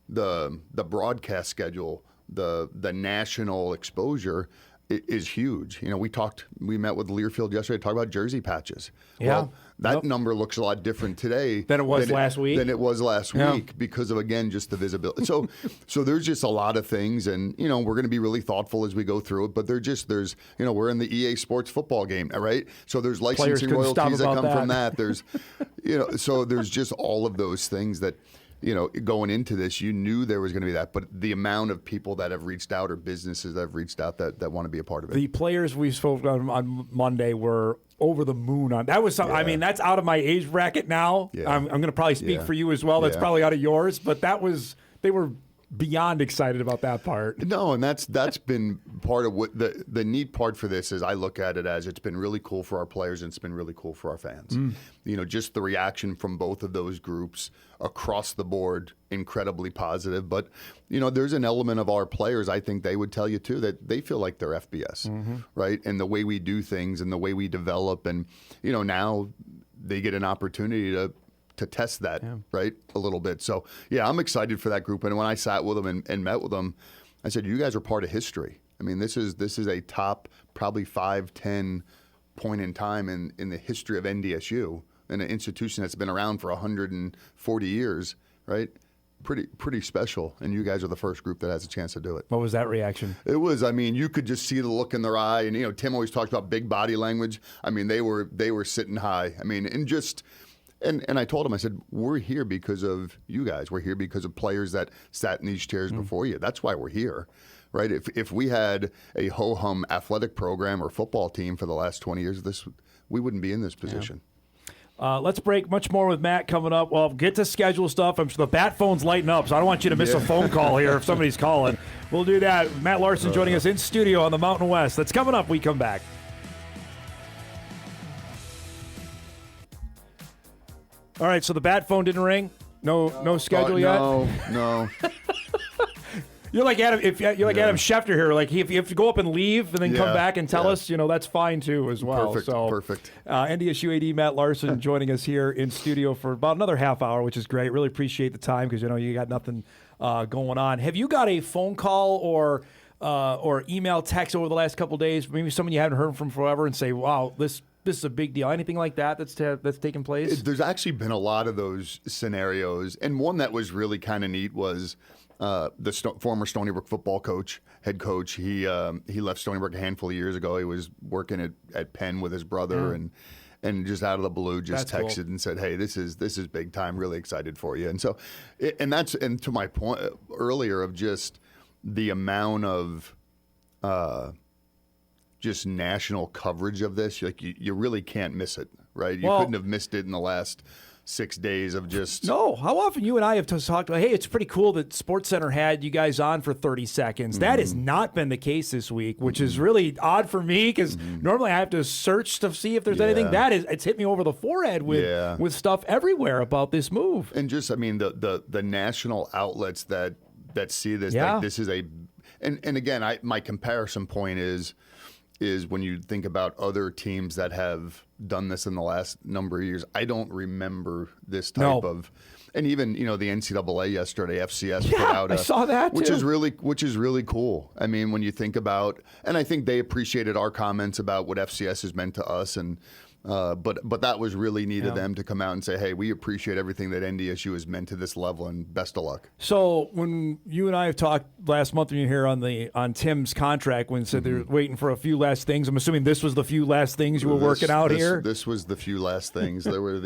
the broadcast schedule, the national exposure is huge. We met with Learfield yesterday to talk about jersey patches. Well, that number looks a lot different today than it was last week. Than it was last week because of, again, just the visibility. So there's just a lot of things, and we're going to be really thoughtful as we go through it. But there's we're in the EA Sports football game, right? So there's licensing royalties that come from that. There's so there's just all of those things that. Going into this, you knew there was going to be that, but the amount of people that have reached out or businesses that have reached out that want to be a part of it. The players we spoke on Monday were over the moon on that. Was something. I mean, that's out of my age bracket now. Yeah. I'm going to probably speak for you as well. That's probably out of yours, but they were beyond excited about that part. No, and that's been part of what the neat part for this is. I look at it as it's been really cool for our players and it's been really cool for our fans. Just the reaction from both of those groups across the board, incredibly positive. But there's an element of our players, I think they would tell you too, that they feel like they're FBS, right? And the way we do things and the way we develop, and now they get an opportunity to test that, right, a little bit. So, I'm excited for that group. And when I sat with them and met with them, I said, you guys are part of history. I mean, this is a top probably 5-10 point in time in the history of NDSU in an institution that's been around for 140 years, right? Pretty special, and you guys are the first group that has a chance to do it. What was that reaction? It was, I mean, you could just see the look in their eye, and Tim always talked about big body language. I mean, they were sitting high. I mean, and I told him, I said, we're here because of you guys. We're here because of players that sat in these chairs before you. That's why we're here, right? If we had a ho-hum athletic program or football team for the last 20 years, we wouldn't be in this position. Let's break. Much more with Matt coming up. Well, get to schedule stuff. I'm sure the bat phone's lighting up, so I don't want you to miss a phone call here if somebody's calling. We'll do that. Matt Larsen joining us in studio on the Mountain West. That's coming up. We come back. All right, so the bat phone didn't ring. No schedule yet. No. You're like Adam. Adam Schefter here. Like if you have to go up and leave and then come back and tell us, that's fine too as well. Perfect. NDSU AD Matt Larsen joining us here in studio for about another half hour, which is great. Really appreciate the time because you got nothing going on. Have you got a phone call or email text over the last couple of days? Maybe someone you haven't heard from forever and say, "Wow, this is a big deal." Anything like that that's taken place? There's actually been a lot of those scenarios, and one that was really kind of neat was. The former Stony Brook football head coach, he left Stony Brook a handful of years ago. He was working at Penn with his brother, and just out of the blue, just that's texted cool. and said, "Hey, this is big time. Really excited for you." And so, and to my point earlier of just the amount of just national coverage of this, like you really can't miss it, right? You couldn't have missed it in the last 6 days of just... No. How often you and I have talked about, hey, it's pretty cool that SportsCenter had you guys on for 30 seconds. That has not been the case this week, which is really odd for me because normally I have to search to see if there's anything. It's hit me over the forehead with stuff everywhere about this move. And just, I mean, the national outlets that see this, like, this is a... And again, my comparison point is when you think about other teams that have done this in the last number of years, I don't remember this type of, and even the NCAA yesterday, FCS put out I saw that which too. is really cool. I mean, when you think about, and I think they appreciated our comments about what FCS has meant to us, and but that was really neat of them to come out and say, hey, we appreciate everything that NDSU has meant to this level, and best of luck. So when you and I have talked last month when you were here on Tim's contract, when said they're waiting for a few last things, I'm assuming this was the few last things you were working out here? This was the few last things. There were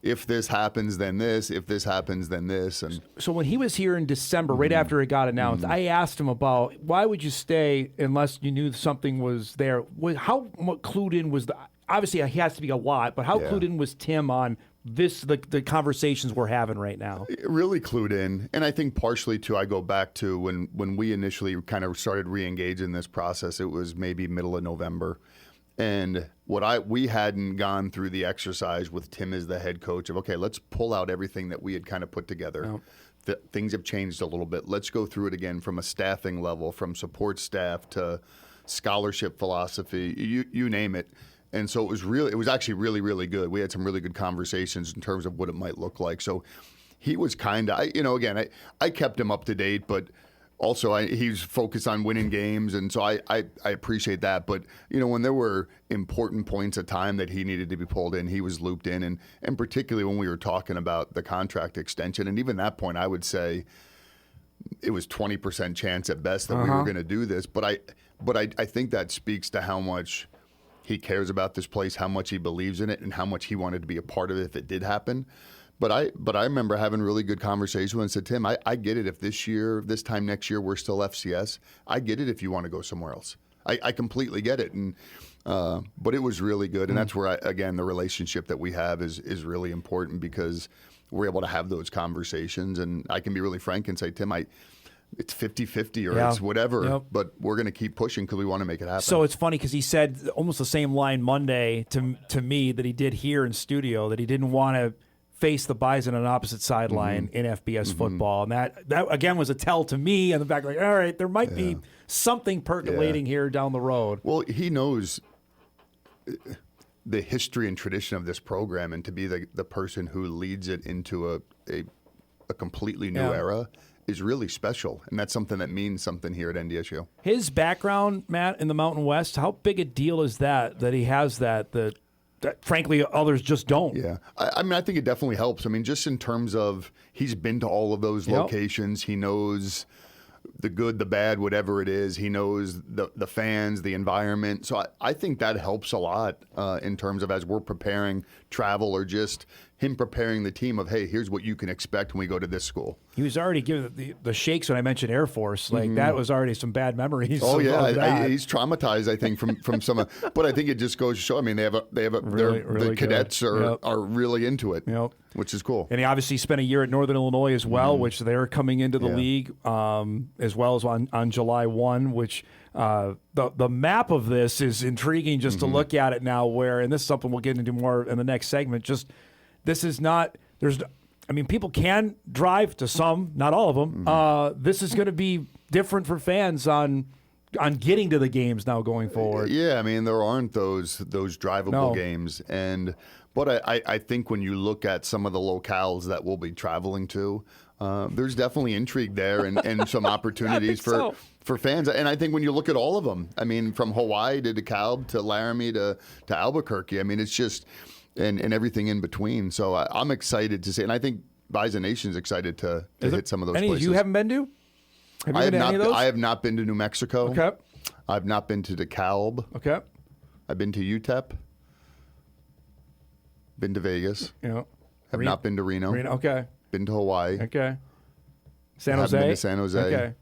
if this happens, then this. If this happens, then this. And so when he was here in December, right after it got announced, I asked him about why would you stay unless you knew something was there. How clued in was the... Obviously, he has to be a lot, but how clued in was Tim on this, the conversations we're having right now? Really clued in. And I think partially, too, I go back to when we initially kind of started re-engaging this process, it was maybe middle of November. And we hadn't gone through the exercise with Tim as the head coach of, okay, let's pull out everything that we had kind of put together. Things have changed a little bit. Let's go through it again from a staffing level, from support staff to scholarship philosophy, you name it. And so it was actually really, really good. We had some really good conversations in terms of what it might look like. So he was kind of, again, I kept him up to date, but also he's focused on winning games. And so I appreciate that. But, when there were important points of time that he needed to be pulled in, he was looped in. And particularly when we were talking about the contract extension, and even that point, I would say it was 20% chance at best that we were going to do this. But I think that speaks to how much he cares about this place, how much he believes in it, and how much he wanted to be a part of it if it did happen. But I remember having really good conversations and said, Tim, I get it if this time next year, we're still FCS. I get it if you want to go somewhere else. I completely get it. And but it was really good. And that's where, again, the relationship that we have is really important because we're able to have those conversations. And I can be really frank and say, Tim, it's 50-50 or it's whatever, but we're going to keep pushing because we want to make it happen. So it's funny because he said almost the same line Monday to me that he did here in studio, that he didn't want to face the Bison on an opposite sideline in FBS football. And that again was a tell to me on the back, like, all right, there might be something percolating here down the road. Well, he knows the history and tradition of this program, and to be the person who leads it into a completely new era is really special, and that's something that means something here at NDSU. His background, Matt, in the Mountain West, how big a deal is that he has that that frankly others just don't. Yeah. I mean, I think it definitely helps. I mean, just in terms of he's been to all of those locations. He knows the good, the bad, whatever it is. He knows the fans, the environment. So I think that helps a lot in terms of as we're preparing travel or just him preparing the team of, hey, here's what you can expect when we go to this school. He was already giving the shakes when I mentioned Air Force. Like that was already some bad memories. Oh yeah, he's traumatized. I think from some of, but I think it just goes to show. I mean, Really the cadets good. are really into it, Yep. which is cool. And he obviously spent a year at Northern Illinois as well, which they're coming into the league, as well as on July 1, which the map of this is intriguing just to look at it now. Where, and this is something we'll get into more in the next segment. Just this is not there's. I mean, people can drive to some, not all of them. This is going to be different for fans on getting to the games now going forward. Yeah, I mean, there aren't those drivable games, but I think when you look at some of the locales that we'll be traveling to, there's definitely intrigue there and some opportunities for fans. And I think when you look at all of them, I mean, from Hawaii to DeKalb to Laramie to Albuquerque, I mean, it's just and everything in between. So I'm excited to see, and I think Bison Nation's excited to hit some of those any places. You haven't been to? Have you been to any of those? I have not been to New Mexico. Okay. I've not been to DeKalb. Okay. I've been to UTEP. Been to Vegas. Yeah. Have not been to Reno. Okay. Been to Hawaii. Okay. San Haven't Jose. been to San Jose. Okay.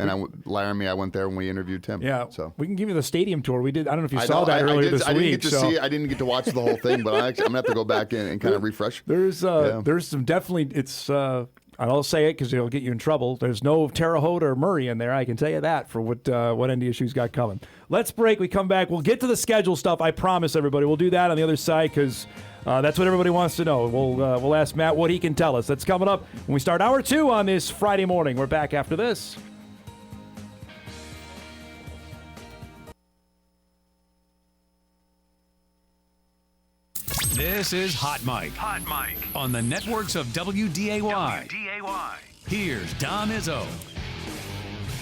And Laramie, I went there when we interviewed Tim. Yeah. So we can give you the stadium tour. We did. I don't know if you saw that earlier this week. I didn't get to see it. I didn't get to watch the whole thing, but I'm gonna have to go back in and kind of refresh. There's some definitely. It's. I'll say it because it'll get you in trouble. There's no Terre Haute or Murray in there. I can tell you that for what NDSU's got coming. Let's break. We come back. We'll get to the schedule stuff. I promise everybody. We'll do that on the other side because that's what everybody wants to know. We'll ask Matt what he can tell us. That's coming up when we start hour 2 on this Friday morning. We're back after this. This is Hot Mike. Hot Mike. On the networks of WDAY. Here's Dom Izzo.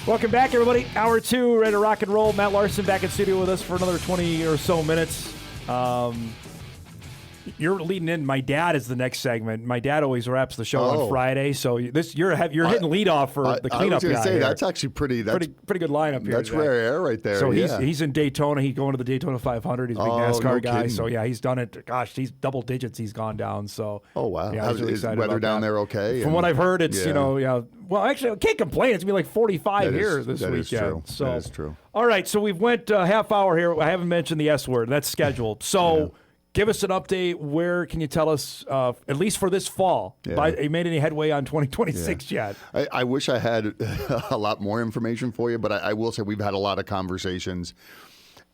Welcome back, everybody. Hour 2, ready to rock and roll. Matt Larsen back in studio with us for another 20 or so minutes. You're leading in. My dad is the next segment. My dad always wraps the show on Friday, so you're hitting lead off for the cleanup guy. I was going to say here. That's actually pretty good lineup here. That's rare air right there. So he's in Daytona. He's going to the Daytona 500. He's a big NASCAR guy. Kidding. So yeah, he's done it. Gosh, he's double digits. He's gone down. So wow. Yeah, Is really weather down there okay? From what I've heard, it's Well, actually, I can't complain. It's gonna be like 45 here this weekend. Is true. So that is true. All right, so we've went half hour here. I haven't mentioned the S word. That's scheduled. So. Give us an update. Where can you tell us, at least for this fall, you made any headway on 2026 yet? I wish I had a lot more information for you, but I will say we've had a lot of conversations.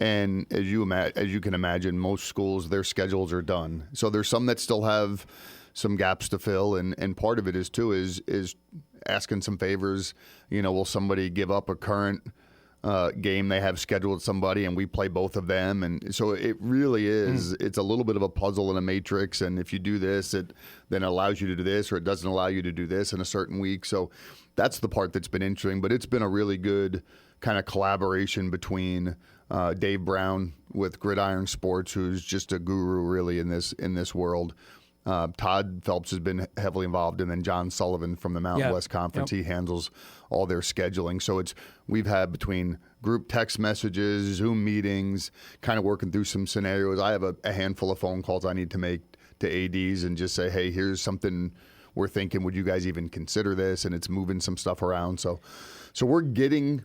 And as you can imagine, most schools, their schedules are done. So there's some that still have some gaps to fill. And part of it is asking some favors. Will somebody give up a current game they have scheduled with somebody and we play both of them, and so it really is it's a little bit of a puzzle and a matrix, and if you do this it then allows you to do this, or it doesn't allow you to do this in a certain week. So that's the part that's been interesting, but it's been a really good kind of collaboration between Dave Brown with Gridiron Sports, who's just a guru really in this world. Todd Phelps has been heavily involved, and then John Sullivan from the Mountain West Conference. He handles all their scheduling. So we've had between group text messages, Zoom meetings, kind of working through some scenarios. I have a handful of phone calls I need to make to ADs and just say, hey, here's something we're thinking. Would you guys even consider this? And it's moving some stuff around. So we're getting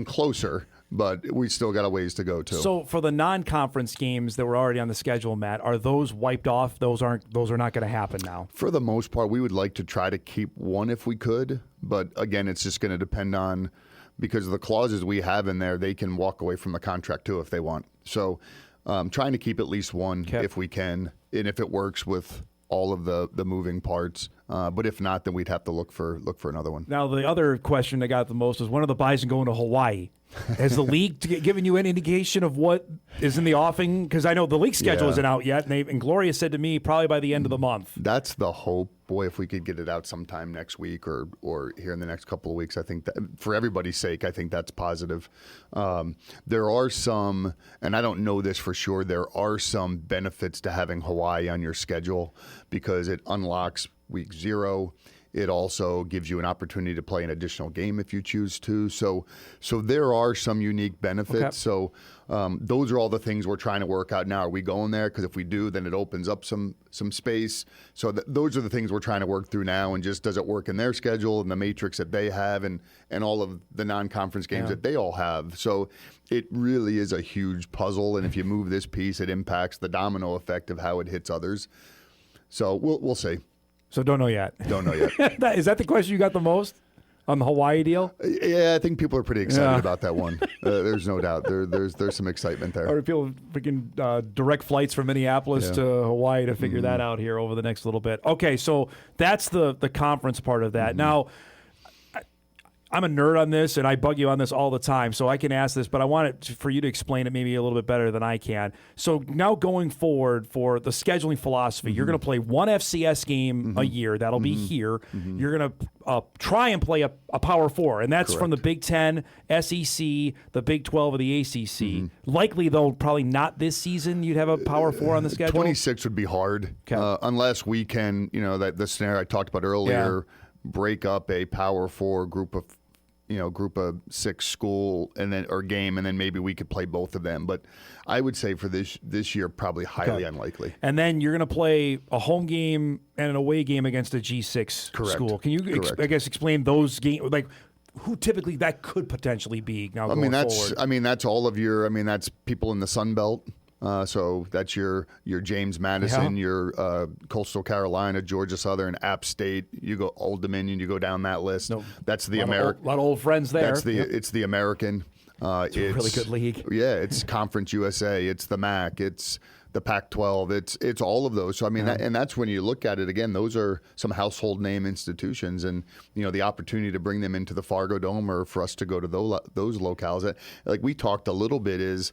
closer. But we still got a ways to go too. So for the non-conference games that were already on the schedule, Matt, are those wiped off? Those are not going to happen now. For the most part, we would like to try to keep one if we could. But again, it's just going to depend on, because of the clauses we have in there, they can walk away from the contract too if they want. So trying to keep at least one if we can, and if it works with all of the moving parts. But if not, then we'd have to look for another one. Now, the other question I got the most is, when are the Bison going to Hawaii? Has the league given you any indication of what is in the offing? Because I know the league schedule isn't out yet, and Gloria said to me probably by the end of the month. That's the hope. Boy, if we could get it out sometime next week or here in the next couple of weeks, I think that, for everybody's sake, I think that's positive. There are some, and I don't know this for sure, there are some benefits to having Hawaii on your schedule because it unlocks week 0. It also gives you an opportunity to play an additional game if you choose to. So there are some unique benefits. Okay. So those are all the things we're trying to work out now. Are we going there? Because if we do, then it opens up some space. So those are the things we're trying to work through now. And just does it work in their schedule and the matrix that they have and all of the non-conference games that they all have. So it really is a huge puzzle. And if you move this piece, it impacts the domino effect of how it hits others. So we'll see. So don't know yet. Don't know yet. Is that the question you got the most on the Hawaii deal? Yeah, I think people are pretty excited about that one. There's no doubt. There's some excitement there. Or people freaking direct flights from Minneapolis to Hawaii to figure that out here over the next little bit. Okay, so that's the conference part of that. Now, I'm a nerd on this, and I bug you on this all the time, so I can ask this, but I want it for you to explain it maybe a little bit better than I can. So now going forward for the scheduling philosophy, you're going to play one FCS game a year. That'll be here. You're going to try and play a Power 4, and that's from the Big 10, SEC, the Big 12, or the ACC. Likely, though, probably not this season you'd have a Power 4 on the schedule. 26 would be hard, unless we can, that the scenario I talked about earlier, break up a Power 4 group of 6 school or game, and then maybe we could play both of them. But I would say for this year, probably highly unlikely. And then you're going to play a home game and an away game against a G6 school. Can you, explain those games? Like, who typically that could potentially be now going forward? That's all of your. That's people in the Sun Belt. So that's your James Madison, your Coastal Carolina, Georgia Southern, App State. You go Old Dominion. You go down that list. That's the American. A lot of old friends there. It's the American. It's a really good league. Yeah, it's Conference USA. It's the MAC. It's the Pac-12. It's all of those. So and that's when you look at it again. Those are some household name institutions, and the opportunity to bring them into the Fargo Dome or for us to go to those locales. Like we talked a little bit is.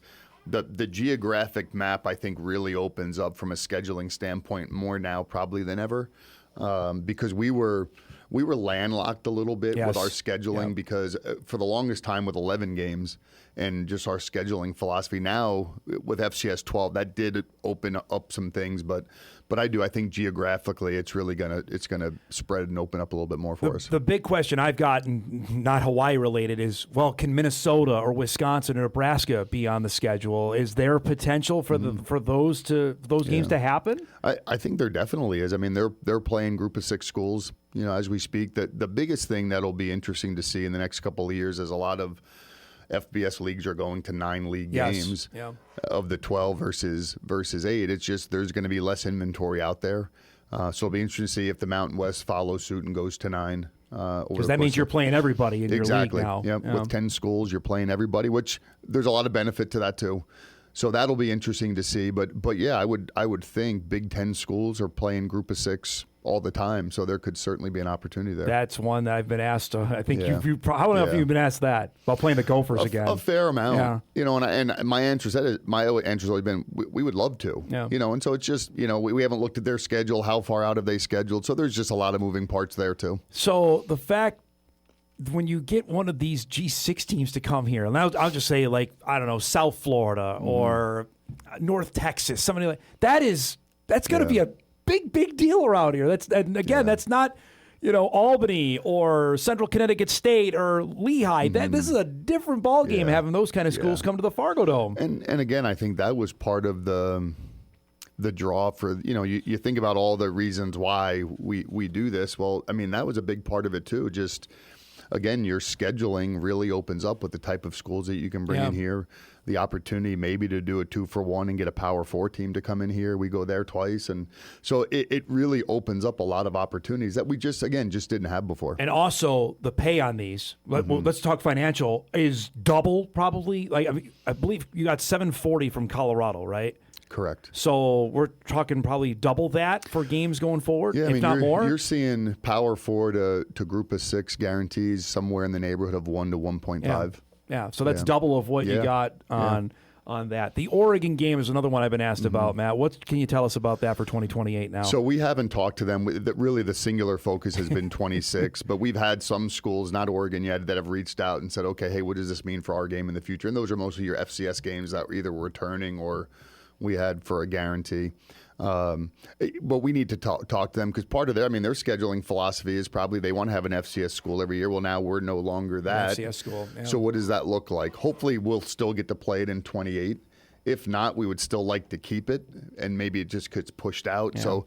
The geographic map, I think, really opens up from a scheduling standpoint more now probably than ever, because we were landlocked a little bit with our scheduling because for the longest time with 11 games and just our scheduling philosophy. Now with FCS 12, that did open up some things, but I think geographically it's really gonna spread and open up a little bit more for us. The big question I've gotten, not Hawaii related, is can Minnesota or Wisconsin or Nebraska be on the schedule? Is there potential for those games to happen? I think there definitely is. They're playing group of 6 schools, as we speak. The biggest thing that'll be interesting to see in the next couple of years is a lot of FBS leagues are going to 9 league games of the 12 versus 8. It's just there's going to be less inventory out there. So it'll be interesting to see if the Mountain West follows suit and goes to 9. Because that means you're playing everybody in your league now. Yep. With 10 schools, you're playing everybody, which there's a lot of benefit to that too. So that'll be interesting to see. But yeah, I would think Big 10 schools are playing group of 6 all the time, so there could certainly be an opportunity there. That's one that I've been asked. I think I don't know if you've been asked that about playing the Gophers again. A fair amount, and my answer has always been we would love to, and so it's just we haven't looked at their schedule. How far out have they scheduled? So there's just a lot of moving parts there too. So the fact when you get one of these G6 teams to come here, and I'll just say South Florida or North Texas, somebody like that's going to be a big deal around here. That's not, Albany or Central Connecticut State or Lehigh. This is a different ball game having those kind of schools come to the Fargo Dome. And again, I think that was part of the draw for, you think about all the reasons why we do this. Well, that was a big part of it too. Just, again, your scheduling really opens up with the type of schools that you can bring in here. The opportunity maybe to do a 2-for-1 and get a Power 4 team to come in here. We go there twice. And so it really opens up a lot of opportunities that we just didn't have before. And also the pay on these, let's talk financial, is double probably. I believe you got $740 from Colorado, right? Correct. So we're talking probably double that for games going forward, Yeah, if not more. You're seeing Power 4 to Group of 6 guarantees somewhere in the neighborhood of 1 to 1.5. Yeah, so that's double of what you got on that. The Oregon game is another one I've been asked about, Matt. What can you tell us about that for 2028 now? So we haven't talked to them. Really, the singular focus has been 26, but we've had some schools, not Oregon yet, that have reached out and said, okay, hey, what does this mean for our game in the future? And those are mostly your FCS games that either were returning or we had for a guarantee. But we need to talk to them because part of their scheduling philosophy is probably they want to have an FCS school every year. Well, now we're no longer that. FCS school. Yeah. So what does that look like? Hopefully we'll still get to play it in 28. If not, we would still like to keep it, and maybe it just gets pushed out. Yeah.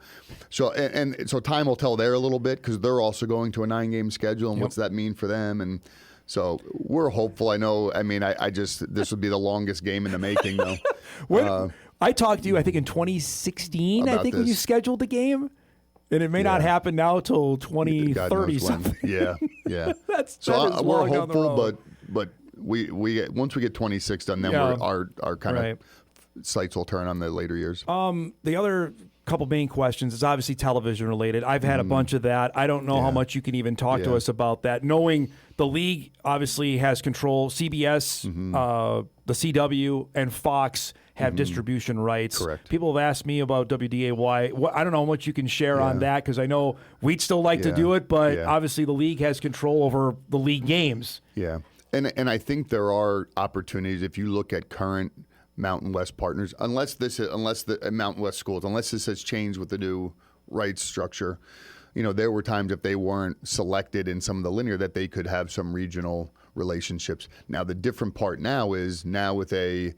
So time will tell there a little bit because they're also going to a 9-game schedule, and what's that mean for them? And so we're hopeful. I know. This would be the longest game in the making, though. I talked to you, I think, in 2016, when you scheduled the game. And it may not happen now till 2030 something. Yeah. We're hopeful, but we once we get 26 done, then our kind of sights will turn on the later years. The other couple main questions is obviously television related. I've had a bunch of that. I don't know how much you can even talk to us about that. Knowing the league obviously has control. CBS, the CW, and Fox have distribution rights. Correct. People have asked me about WDAY. I don't know how much you can share on that because I know we'd still like to do it, but obviously the league has control over the league games. Yeah, and I think there are opportunities if you look at current Mountain West partners, unless the Mountain West schools, unless this has changed with the new rights structure. There were times if they weren't selected in some of the linear that they could have some regional relationships. Now the different part now is with a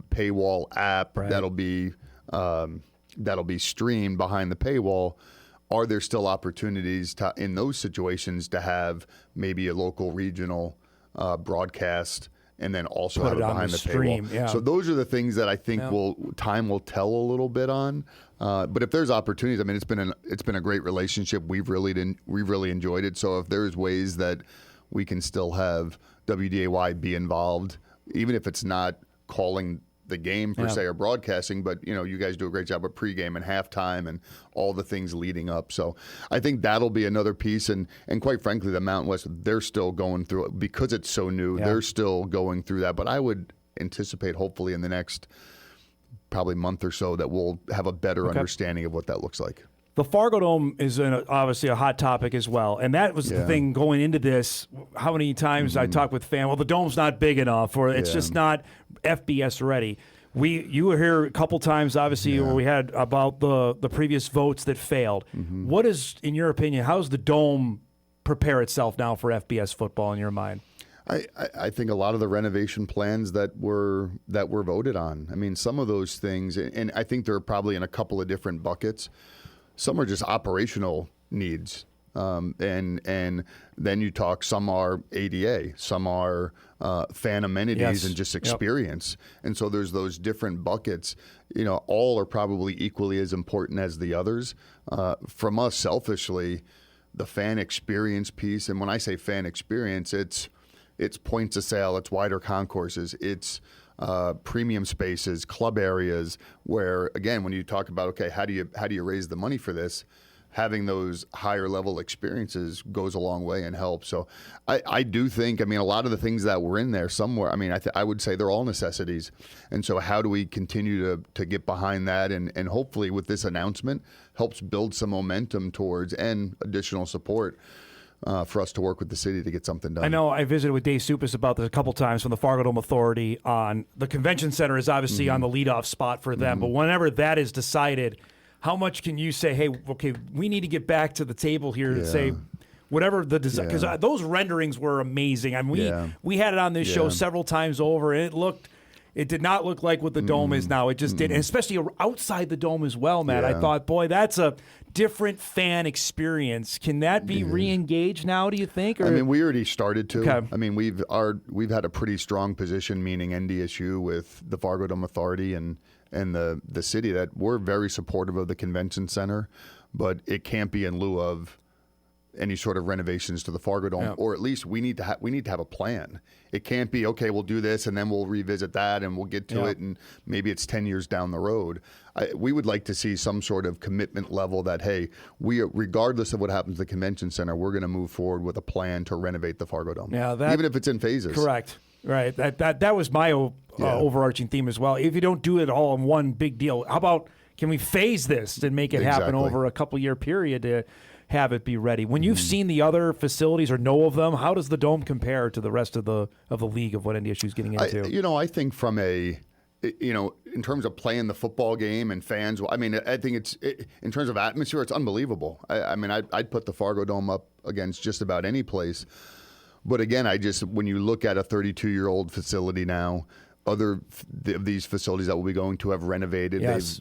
paywall app that'll be streamed behind the paywall. Are there still opportunities in those situations to have maybe a local regional broadcast and then also have it behind the paywall? Yeah. So those are the things that I think time will tell a little bit on. But if there's opportunities, it's been a great relationship. We've really enjoyed it. So if there's ways that we can still have WDAY be involved, even if it's not calling the game per se or broadcasting, but you guys do a great job of pregame and halftime and all the things leading up. So I think that'll be another piece. And quite frankly, the Mountain West, they're still going through it because it's so new. They're still going through that. But I would anticipate hopefully in the next probably month or so that we'll have a better understanding of what that looks like. The Fargo Dome is obviously a hot topic as well. And that was the thing going into this. How many times I talked with fans, well, the dome's not big enough or it's just not FBS ready. You were here a couple times, obviously, where we had about the previous votes that failed. What is, in your opinion, how does the dome prepare itself now for FBS football in your mind? I think a lot of the renovation plans that were voted on, some of those things, and I think they're probably in a couple of different buckets. Some are just operational needs, and then you talk. Some are ADA, some are fan amenities and just experience. And so there's those different buckets. All are probably equally as important as the others. From us, selfishly, the fan experience piece, and when I say fan experience, it's points of sale, it's wider concourses, it's premium spaces, club areas, where again, when you talk about how do you raise the money for this, having those higher level experiences goes a long way and helps. So I do think, a lot of the things that were in there somewhere, I would say they're all necessities. And so how do we continue to get behind that and hopefully with this announcement helps build some momentum towards and additional support for us to work with the city to get something done. I know I visited with Dave Supis about this a couple times from the Fargo Dome Authority. On the convention center is obviously on the leadoff spot for them, but whenever that is decided, how much can you say, hey, okay, we need to get back to the table here and say whatever the design, because those renderings were amazing. We had it on this show several times over, and it did not look like what the dome is now. It just did, and especially outside the dome as well, Matt. I thought, boy, that's a different fan experience. Can that be re-engaged now, do you think? Or? We already started to. Okay. We've had a pretty strong position, meaning NDSU with the Fargo Dome Authority and the city, that we're very supportive of the convention center, but it can't be in lieu of any sort of renovations to the Fargo Dome, or at least we need to have a plan. It can't be, okay, we'll do this and then we'll revisit that and we'll get to it, and maybe it's 10 years down the road. We would like to see some sort of commitment level that, hey, regardless of what happens at the convention center, we're going to move forward with a plan to renovate the Fargo Dome, even if it's in phases. Correct. Right. That was my overarching theme as well. If you don't do it all in one big deal, how about can we phase this and make it happen over a couple-year period to have it be ready? When you've seen the other facilities or know of them, how does the Dome compare to the rest of the league of what NDSU is getting into? I think from in terms of playing the football game and fans, I think in terms of atmosphere, it's unbelievable. I'd put the Fargo Dome up against just about any place. But again, when you look at a 32-year-old facility now, other of these facilities that we'll be going to have renovated. Yes.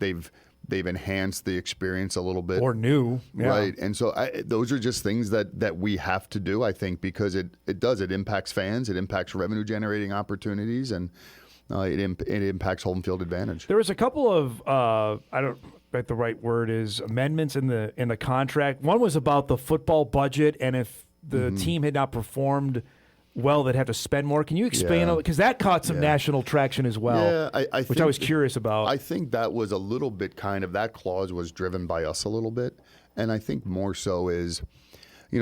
They've enhanced the experience a little bit. Or new. Yeah. Right. And so those are just things that we have to do, I think, because it impacts fans, it impacts revenue generating opportunities, and it impacts home field advantage. There was a couple of I don't know what the right word is, amendments in the contract. One was about the football budget, and if the team had not performed well, they'd have to spend more. Can you explain? Because that caught some national traction as well, which I was curious about. I think that was a little bit that clause was driven by us a little bit. And I think more so is,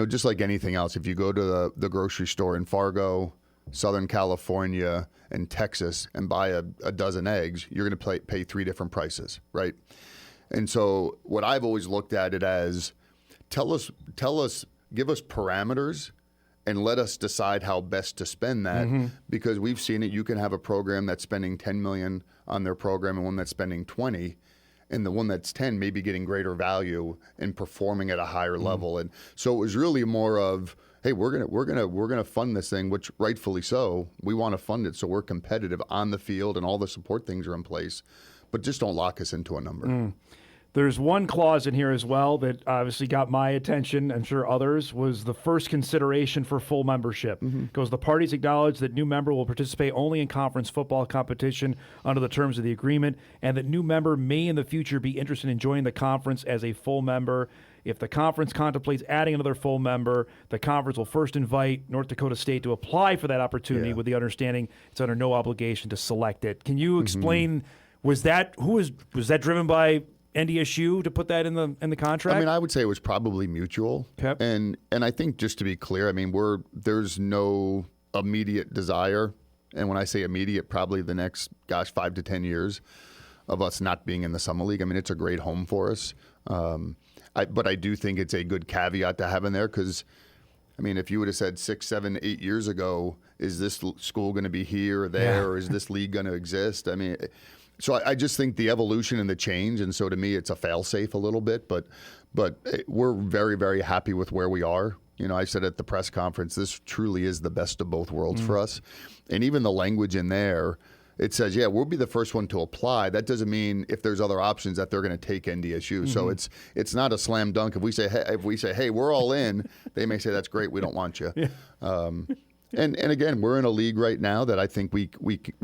just like anything else, if you go to the grocery store in Fargo, Southern California, and Texas and buy a dozen eggs, you're going to pay three different prices, right? And so what I've always looked at it as, give us parameters and let us decide how best to spend that, because we've seen it. You can have a program that's spending $10 million on their program and one that's spending $20 million, and the one that's 10 may be getting greater value and performing at a higher level. And so it was really more of, hey, we're gonna fund this thing, which rightfully so. We want to fund it so we're competitive on the field and all the support things are in place, but just don't lock us into a number. There's one clause in here as well that obviously got my attention, I'm sure others, was the first consideration for full membership. Goes, the parties acknowledge that new member will participate only in conference football competition under the terms of the agreement, and that new member may in the future be interested in joining the conference as a full member. If the conference contemplates adding another full member, the conference will first invite North Dakota State to apply for that opportunity with the understanding it's under no obligation to select it. Can you explain, was that driven by NDSU to put that in the contract? I would say it was probably mutual. Okay. And I think, just to be clear, there's no immediate desire, and when I say immediate, probably the next 5 to 10 years of us not being in the Summer League. It's a great home for us. But I do think it's a good caveat to have in there, because if you would have said 6, 7, 8 years ago, is this school going to be here or there, or is this league going to exist? So I just think the evolution and the change, and so to me, it's a fail-safe a little bit, but we're very, very happy with where we are. I said at the press conference, this truly is the best of both worlds for us. And even the language in there, it says, we'll be the first one to apply. That doesn't mean if there's other options that they're going to take NDSU. So it's not a slam dunk. If we say, hey, we're all in, they may say, that's great, we don't want you. And again, we're in a league right now that I think we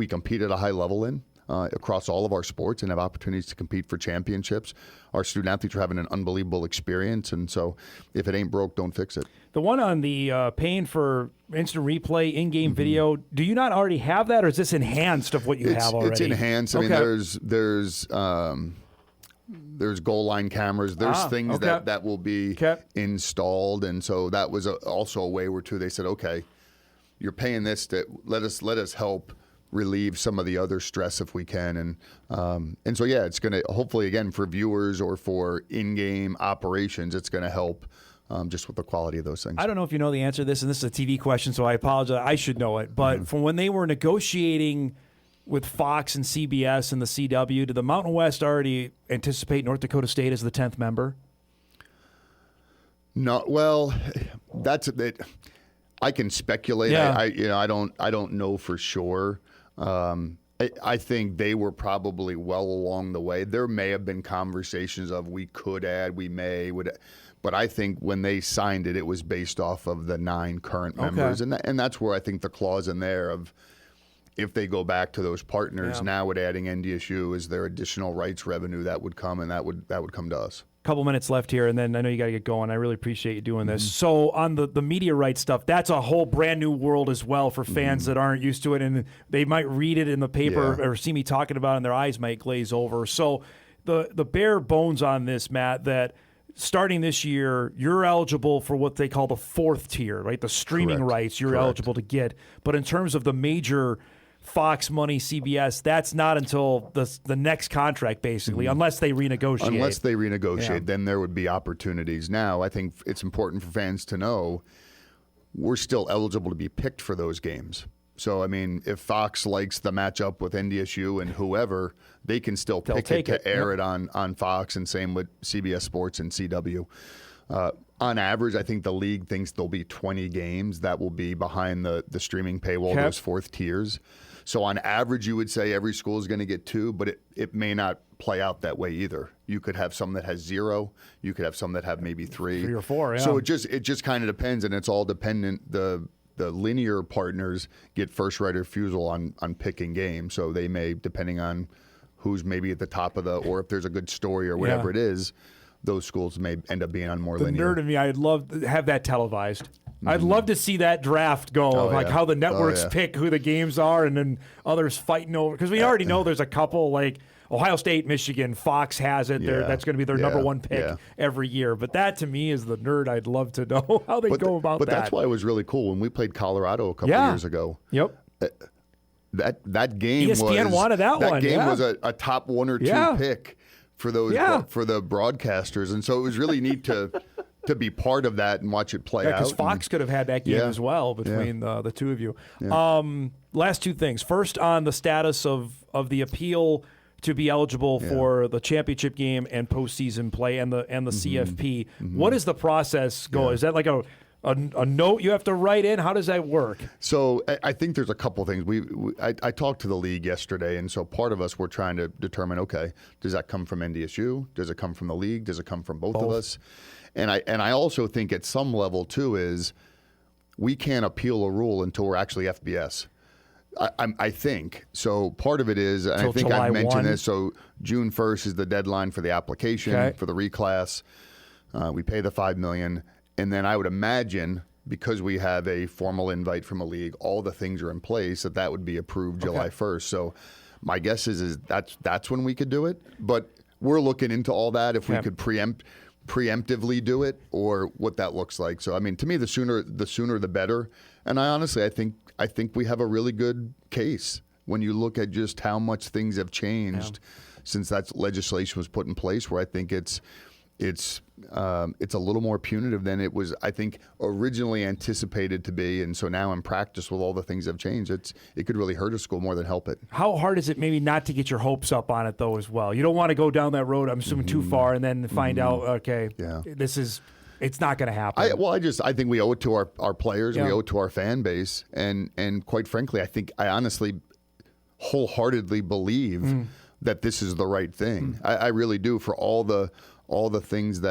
compete at a high level in. Across all of our sports, and have opportunities to compete for championships. Our student athletes are having an unbelievable experience, and so if it ain't broke, don't fix it. The one on the paying for instant replay, in-game video, do you not already have that, or is this enhanced of what you have already? It's enhanced. There's goal line cameras. There's things that will be installed, and so that was also a way where they said, okay, you're paying this, to let us help relieve some of the other stress if we can. And so, it's going to, hopefully, again, for viewers or for in-game operations, it's going to help just with the quality of those things. I don't know if you know the answer to this, and this is a TV question, so I apologize. I should know it. But from when they were negotiating with Fox and CBS and the CW, did the Mountain West already anticipate North Dakota State as the 10th member? No. Well, that's a bit. I can speculate. I don't know for sure. I think they were probably well along the way. There may have been conversations of we could add, but I think when they signed it, it was based off of the 9 current members, and that's where I think the clause in there of, if they go back to those partners now with adding NDSU, is there additional rights revenue that would come, and that would come to us. Couple minutes left here, and then I know you got to get going. I really appreciate you doing this. So on the media rights stuff, that's a whole brand new world as well for fans that aren't used to it, and they might read it in the paper or see me talking about it, and their eyes might glaze over. So the bare bones on this, Matt, that starting this year, you're eligible for what they call the fourth tier, right? The streaming rights you're eligible to get. But in terms of the major Fox money, CBS, that's not until the next contract, basically, unless they renegotiate. Unless they renegotiate, then there would be opportunities. Now, I think it's important for fans to know we're still eligible to be picked for those games. So, I mean, if Fox likes the matchup with NDSU and whoever, they can still pick it to air it on Fox, and same with CBS Sports and CW. On average, I think the league thinks there'll be 20 games that will be behind the streaming paywall, those fourth tiers. So on average, you would say every school is going to get 2, but it may not play out that way either. You could have some that has 0. You could have some that have maybe 3. 3 or 4, yeah. So it just kind of depends, and it's all dependent. The linear partners get first right of refusal on picking games, so they may, depending on who's maybe at the top of or if there's a good story or whatever it is, those schools may end up being on more linear. The nerd in me, I'd love to have that televised. I'd love to see that draft go, how the networks pick who the games are, and then others fighting over. Because we already know there's a couple, like Ohio State, Michigan, Fox has it. That's going to be their number one pick every year. But that, to me, is the nerd I'd love to know how they go about that. But that's why it was really cool when we played Colorado a couple years ago. Yep. That game ESPN wanted that one. That game was a top 1 or 2 pick for those for the broadcasters, and so it was really neat to be part of that and watch it play out. Because Fox could have had that game as well between the two of you. Last 2 things. First, on the status of the appeal to be eligible for the championship game and postseason play and the CFP. What does the process go? Is that like a note you have to write in? How does that work? So I think there's a couple things. I talked to the league yesterday, and so part of us, we're trying to determine, okay, does that come from NDSU? Does it come from the league? Does it come from both of us? And I also think at some level, too, is we can't appeal a rule until we're actually FBS. I think. So part of it is, and I think I mentioned this, so June 1st is the deadline for the application for the reclass. We pay the $5 million. And then I would imagine, because we have a formal invite from a league, all the things are in place, that would be approved July 1st. So my guess is that's when we could do it. But we're looking into all that, if we could preemptively do it, or what that looks like. So I mean, to me, the sooner the better. And I think we have a really good case when you look at just how much things have changed since that legislation was put in place, where I think it's a little more punitive than it was, I think, originally anticipated to be. And so now in practice, with all the things that have changed, it could really hurt a school more than help it. How hard is it maybe not to get your hopes up on it, though, as well? You don't want to go down that road, I'm assuming, too far, and then find out, it's not going to happen. I think we owe it to our players. We owe it to our fan base. And quite frankly, I honestly wholeheartedly believe that this is the right thing. I really do, for all the things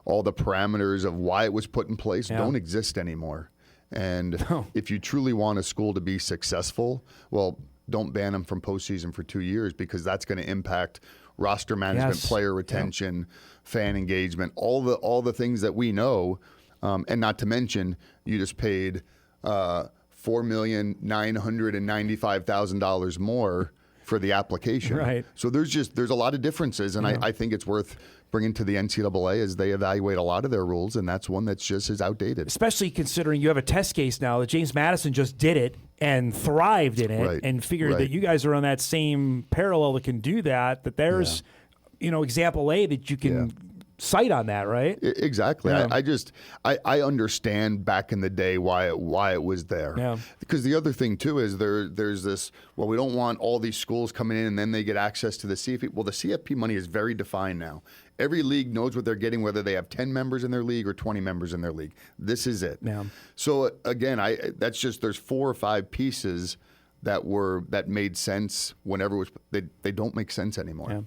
all the parameters of why it was put in place don't exist anymore. And if you truly want a school to be successul, well, don't ban them from postseason for 2 years, because that's going to impact roster management, player retention, fan engagement, all the things that we know. And not to mention, you just paid $4,995,000 more for the application. Right. So there's a lot of differences, and I think it's worth bringing to the NCAA as they evaluate a lot of their rules, and that's one that's just as outdated. Especially considering you have a test case now that James Madison just did it and thrived in it, and figured that you guys are on that same parallel that can do that, there's example A that you can cite on that, right? Exactly. Yeah. I understand back in the day why it was there. Yeah. Because the other thing too is there's this, well, we don't want all these schools coming in and then they get access to the CFP. Well, the CFP money is very defined now. Every league knows what they're getting, whether they have 10 members in their league or 20 members in their league. This is it. Yeah. So again, there's 4 or 5 pieces that made sense whenever it was. They don't make sense anymore. Yeah.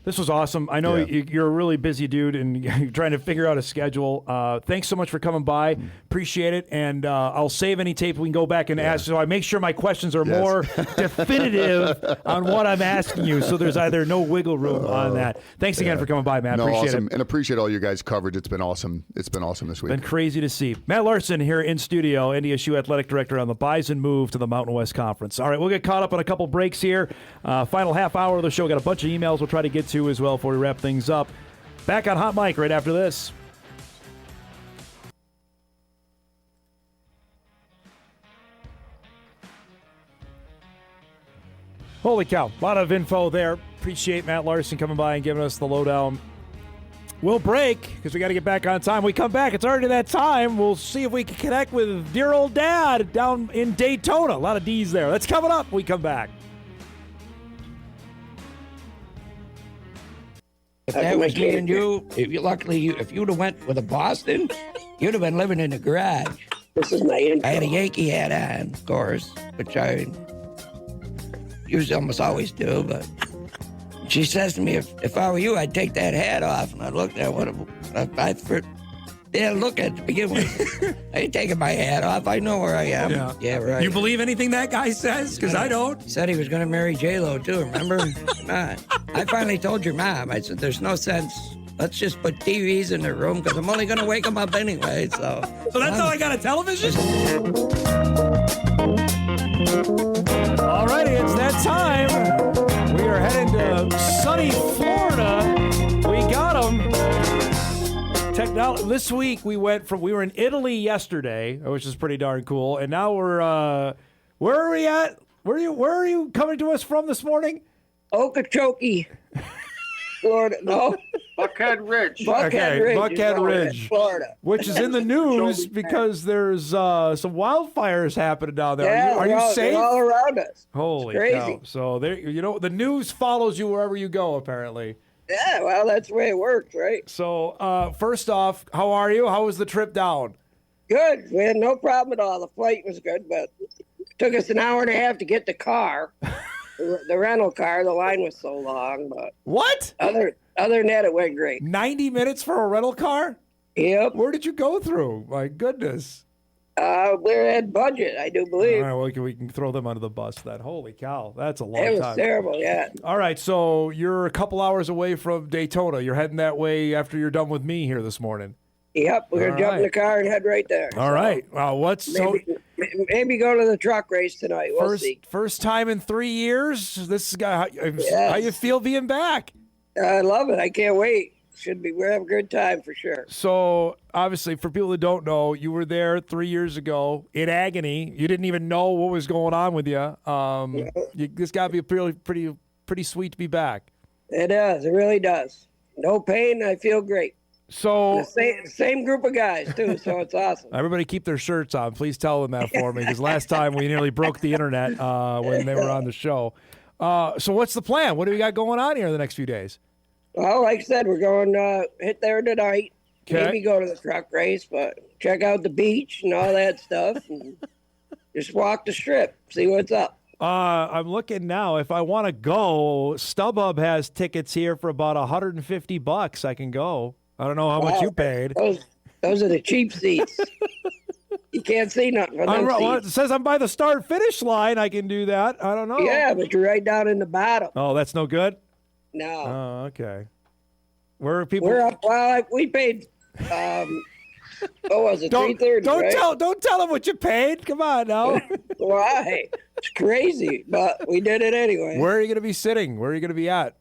This was awesome. I know you're a really busy dude and you're trying to figure out a schedule. Thanks so much for coming by. Appreciate it. And I'll save any tape we can go back and ask. So I make sure my questions are more definitive on what I'm asking you. So there's either no wiggle room on that. Thanks again for coming by, Matt. Appreciate it. And appreciate all your guys' coverage. It's been awesome. It's been awesome this week. Been crazy to see. Matt Larsen here in studio, NDSU Athletic Director on the Bison move to the Mountain West Conference. All right, we'll get caught up on a couple breaks here. Final half hour of the show. Got a bunch of emails we'll try to get to as well before we wrap things up. Back on Hot Mic right after this. Holy cow. A lot of info there. Appreciate Matt Larsen coming by and giving us the lowdown. We'll break because we got to get back on time. We come back. It's already that time. We'll see if we can connect with dear old dad down in Daytona. A lot of D's there. That's coming up when we come back. If that was me and you, if you'd have went with a Boston, you'd have been living in the garage. This is my intro. I had a Yankee hat on, of course, which I usually almost always do, but she says to me, if I were you, I'd take that hat off. And I looked at what look at to begin with. I ain't taking my hat off. I know where I am. Yeah, right. You believe anything that guy says? Because I don't. He said he was going to marry J-Lo, too, remember? I finally told your mom. I said, there's no sense. Let's just put TVs in the room because I'm only going to wake them up anyway. So that's how I got a television? All righty, it's that time. We are heading to sunny Florida. We got them. Technology. This week we were in Italy yesterday, which is pretty darn cool, and now we're where are we at? Where are you coming to us from this morning? Okeechobee, Florida. No, Buckhead Ridge. Buckhead Ridge, Florida, which is in the news because there's some wildfires happening down there. Yeah, are you safe? They're all around us. Holy cow! So there, the news follows you wherever you go, apparently. Yeah, well, that's the way it works, right? So, first off, how are you? How was the trip down? Good. We had no problem at all. The flight was good, but it took us an hour and a half to get the car, the rental car. The line was so long, but what? Other than that, it went great. 90 minutes for a rental car? Yep. Where did you go through? My goodness. We're at budget, I do believe. All right, well, we can throw them under the bus then. Holy cow, that's a long time. It was terrible, yeah. All right, so you're a couple hours away from Daytona. You're heading that way after you're done with me here this morning. Yep, we're going to jump in the car and head right there. All right. Maybe go to the truck race tonight. We'll see. First time in 3 years? How you feel being back? I love it. I can't wait. We'll have a good time for sure. So, obviously, for people that don't know, you were there 3 years ago in agony. You didn't even know what was going on with you. This got to be pretty sweet to be back. It does. It really does. No pain. I feel great. So same group of guys too. So it's awesome. Everybody keep their shirts on. Please tell them that for me, because last time we nearly broke the internet when they were on the show. So what's the plan? What do we got going on here the next few days? Well, like I said, we're going to hit there tonight. Okay. Maybe go to the truck race, but check out the beach and all that stuff. And just walk the strip, see what's up. I'm looking now. If I want to go, StubHub has tickets here for about $150. I can go. I don't know how much you paid. Those are the cheap seats. You can't see nothing for them seats. Well, it says I'm by the start-finish line. I can do that. I don't know. Yeah, but you're right down in the bottom. Oh, that's no good? No. Oh, okay. Where are people? We're up. Well, we paid. What was it? $330. Don't tell them what you paid. Come on now. Why? It's crazy, but we did it anyway. Where are you going to be sitting? Where are you going to be at?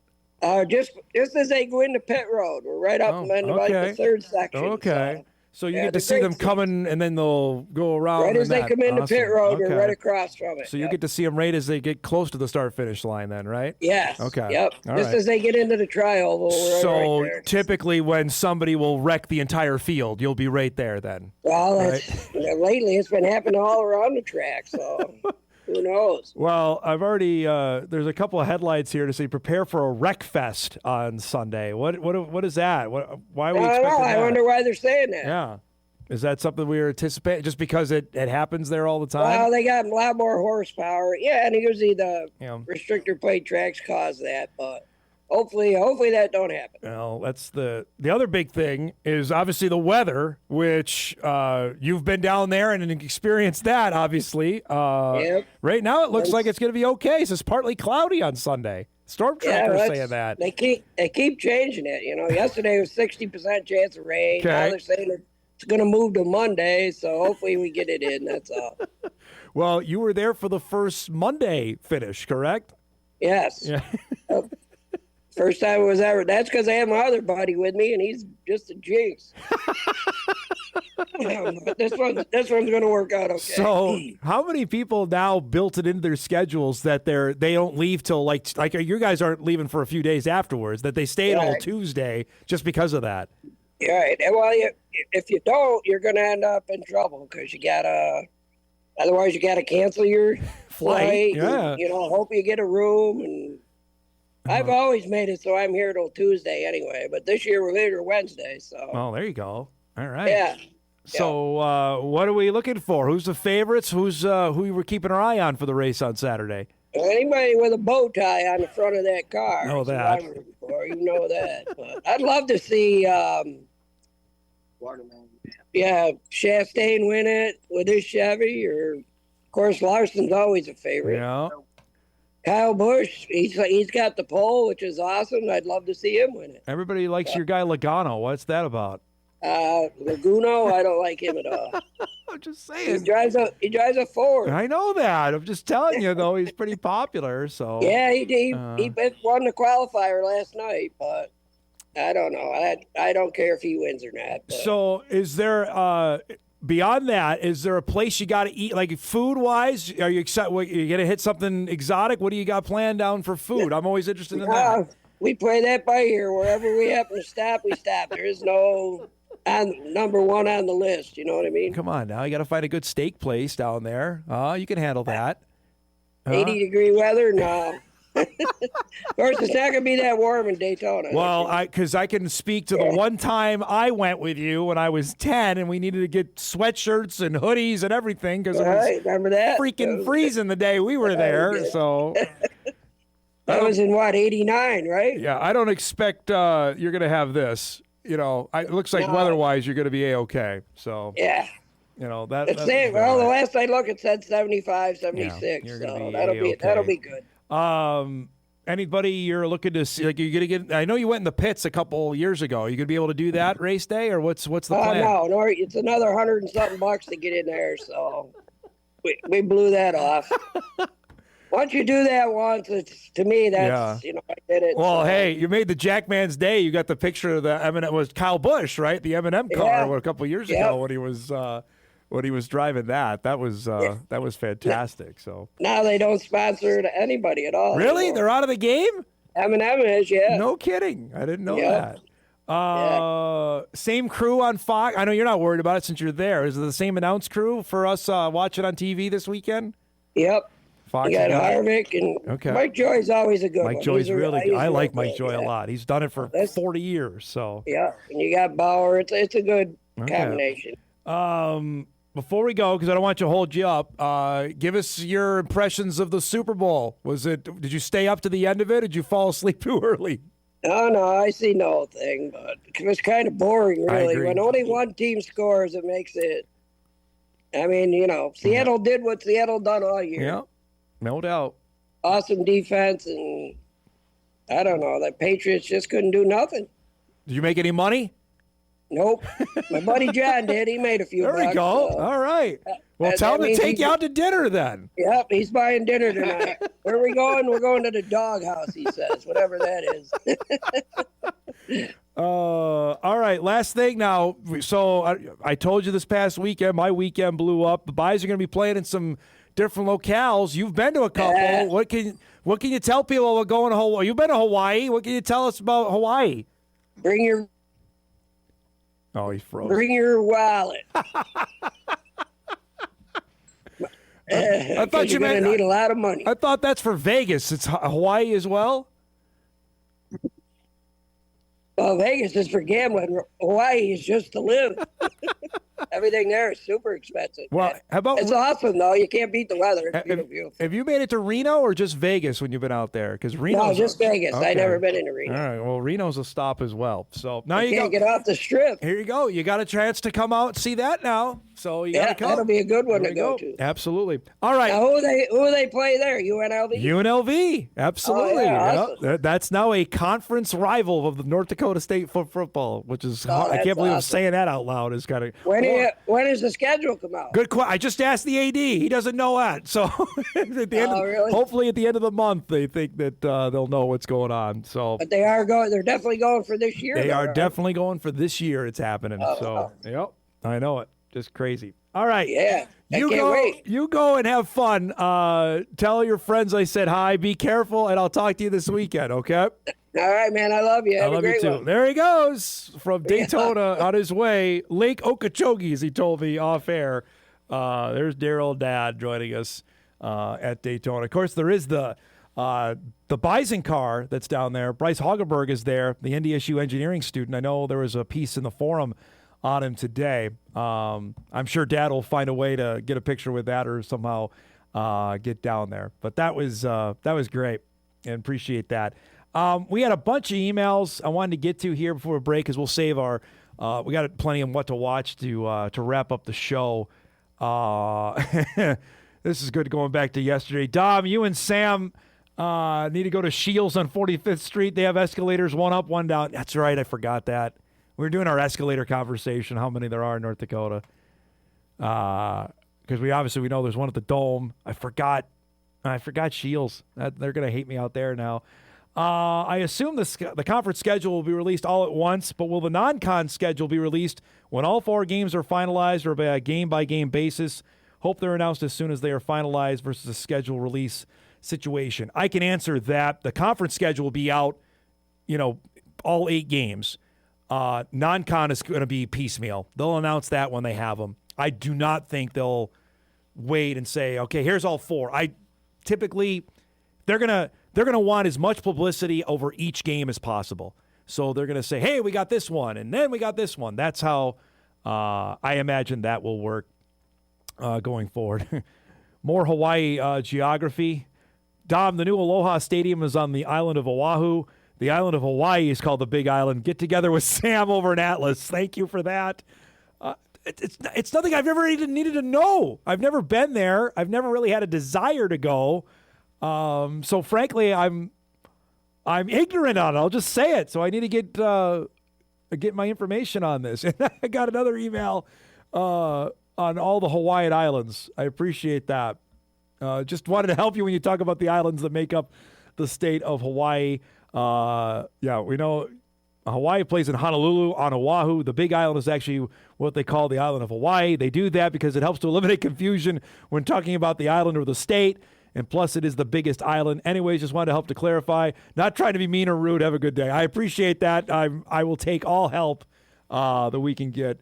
Just as they go into pit road, we're right up in like the third section. Okay. So you get to see them coming, and then they'll go around. Right as they come into pit road, we're right across from it. So you get to see them right as they get close to the start-finish line then, right? Yes. Okay. Yep. Just as they get into the tri-oval, we're so right there. Typically when somebody will wreck the entire field, you'll be right there then. Well, lately it's been happening all around the track, so who knows? Well, I've already there's a couple of headlights here to say prepare for a wreck fest on Sunday. What is that? Why are we expecting that? I wonder why they're saying that. Yeah. Is that something we were anticipating just because it happens there all the time? Well, they got a lot more horsepower. Yeah, and usually the restrictor plate tracks cause that, but hopefully that don't happen. Well, that's the other big thing is obviously the weather, which you've been down there and experienced that, obviously. Yep. Right now it looks like it's going to be okay. So it's partly cloudy on Sunday. Storm Tracker saying that. They keep changing it. You know, yesterday was 60% chance of rain. Okay. Now they're saying it's going to move to Monday, so hopefully we get it in. That's all. Well, you were there for the first Monday finish, correct? Yes. Yeah. First time it was ever. That's because I have my other buddy with me, and he's just a jinx. But this one's going to work out okay. So, how many people now built it into their schedules that they don't leave till like you guys aren't leaving for a few days afterwards? That they stay till Tuesday just because of that? Right. And well, if you don't, you're going to end up in trouble because otherwise you got to cancel your flight. Yeah. And, hope you get a room. And I've always made it so I'm here till Tuesday anyway. But this year we're here Wednesday. So. Well, there you go. All right. Yeah. So, what are we looking for? Who's the favorites? Who we're keeping our eye on for the race on Saturday? Anybody with a bow tie on the front of that car. Know that. You know that. But I'd love to see Chastain win it with his Chevy, or of course Larsen's always a favorite. Yeah. Kyle Busch, he's got the pole, which is awesome. I'd love to see him win it. Everybody likes your guy Logano. What's that about? Laguna, I don't like him at all. I'm just saying. He drives a Ford. I know that. I'm just telling you, though, he's pretty popular. So yeah, he won the qualifier last night, but I don't know. I don't care if he wins or not. But. So, is there beyond that? Is there a place you got to eat, like food wise? Are you excited? You gonna hit something exotic? What do you got planned down for food? I'm always interested in that. We play that by ear. Wherever we happen to stop, we stop. There is no number one on the list. You know what I mean? Come on now. You got to find a good steak place down there. You can handle that. 80-degree weather? No. Of course, it's not going to be that warm in Daytona. Well, because I can speak to the one time I went with you when I was 10 and we needed to get sweatshirts and hoodies and everything because it was remember that? freaking freezing the day we were there. So that was in, 89, right? Yeah, I don't expect you're going to have this. It looks like weather-wise you're going to be A-okay. So, yeah. That's the last I looked, it said 75, 76. Yeah, so that'll be good. Anybody you're looking to see, like you're going to get, I know you went in the pits a couple years ago. You going to be able to do that race day, or what's the plan? No, it's another $100 and something bucks to get in there. So we blew that off. Once you do that once, to me, that's, I did it. Well, hey, you made the Jackman's Day. You got the picture of the M&M, was Kyle Busch, right? The M&M car a couple years ago when he was driving that. That was fantastic. So now they don't sponsor anybody at all. Really? Anymore. They're out of the game? M&M is, yeah. No kidding. I didn't know that. Same crew on Fox. I know you're not worried about it since you're there. Is it the same announce crew for us watching on TV this weekend? Yep. Fox, you got Harvick and Mike Joy's always a good one. Mike Joy's really good. I like Mike Joy a lot. He's done it for 40 years. So yeah, and you got Bauer. It's a good combination. Before we go, because I don't want you to hold you up, give us your impressions of the Super Bowl. Did you stay up to the end of it? Or did you fall asleep too early? No, I see no thing, but it was kind of boring, really. When only one team scores, it makes it. I mean, Seattle did what Seattle done all year. Yeah. No doubt. Awesome defense, and I don't know. The Patriots just couldn't do nothing. Did you make any money? Nope. My buddy John did. He made a few bucks. There we go. So. All right. Well, tell him to take you out to dinner then. Yep, he's buying dinner tonight. Where are we going? We're going to the doghouse, he says, whatever that is. All right. Last thing now. So I told you this past weekend, my weekend blew up. The Buys are going to be playing in some different locales. You've been to a couple. What can you tell people about going to Hawaii? You've been to Hawaii. What can you tell us about Hawaii? Oh, he froze. Bring your wallet. I thought you meant need a lot of money. I thought that's for Vegas. It's Hawaii as well. Well, Vegas is for gambling. Hawaii is just to live. Everything there is super expensive. Well, how about it's awesome though. You can't beat the weather. It's beautiful. Have you made it to Reno or just Vegas when you've been out there? Because Reno. No, just Vegas. Okay. I never been in Reno. All right. Well, Reno's a stop as well. So now you can't get off the strip. Here you go. You got a chance to come out and see that now. So you got to come. That'll be a good one to go to. Absolutely. All right. Now, who do they play there? UNLV. UNLV. Absolutely. Oh, yeah, awesome. That's now a conference rival of the North Dakota State football, which is I can't believe I'm saying that out loud. Is kind of when does the schedule come out? Good question. I just asked the AD. He doesn't know that. So at the end, really? Hopefully at the end of the month, they think that they'll know what's going on. So, but they are going. They're definitely going for this year. They are definitely going for this year. It's happening. Yep, I know it. Just crazy. All right. Yeah. You can't wait. You go and have fun. Tell your friends I said hi. Be careful, and I'll talk to you this weekend. Okay. All right, man. I love you. I love you too. One. There he goes from Daytona on his way. Lake Okeechobee, as he told me off air. There's dear old Dad joining us at Daytona. Of course, there is the Bison car that's down there. Bryce Hageberg is there, the NDSU engineering student. I know there was a piece in the forum on him today. I'm sure Dad will find a way to get a picture with that or somehow get down there. But that was great, and appreciate that. We had a bunch of emails I wanted to get to here before a break, because we'll save our. We got plenty of what to watch to wrap up the show. This is good going back to yesterday. Dom, you and Sam need to go to Shields on 45th Street. They have escalators, one up, one down. That's right, I forgot that. We were doing our escalator conversation, how many there are in North Dakota. Because we know there's one at the Dome. I forgot Shields. They're going to hate me out there now. I assume the conference schedule will be released all at once, but will the non-con schedule be released when all 4 games are finalized, or by a game-by-game basis? Hope they're announced as soon as they are finalized versus a schedule release situation. I can answer that. The conference schedule will be out, all 8 games. Non-con is going to be piecemeal. They'll announce that when they have them. I do not think they'll wait and say, okay, here's all 4. Typically they're going to want as much publicity over each game as possible. So they're going to say, hey, we got this one, and then we got this one. That's how I imagine that will work going forward. More Hawaii geography. Dom, the new Aloha Stadium is on the island of Oahu. The island of Hawaii is called the Big Island. Get together with Sam over in Atlas. Thank you for that. It's nothing I've never even needed to know. I've never been there. I've never really had a desire to go. So frankly, I'm ignorant on it. I'll just say it. So I need to get my information on this. And I got another email on all the Hawaiian Islands. I appreciate that. Just wanted to help you when you talk about the islands that make up the state of Hawaii. We know Hawaii plays in Honolulu. On Oahu, the Big Island is actually what they call the island of Hawaii. They do that because it helps to eliminate confusion when talking about the island or the state. And plus, it is the biggest island. Anyways, just wanted to help to clarify. Not trying to be mean or rude. Have a good day. I appreciate that. I will take all help that we can get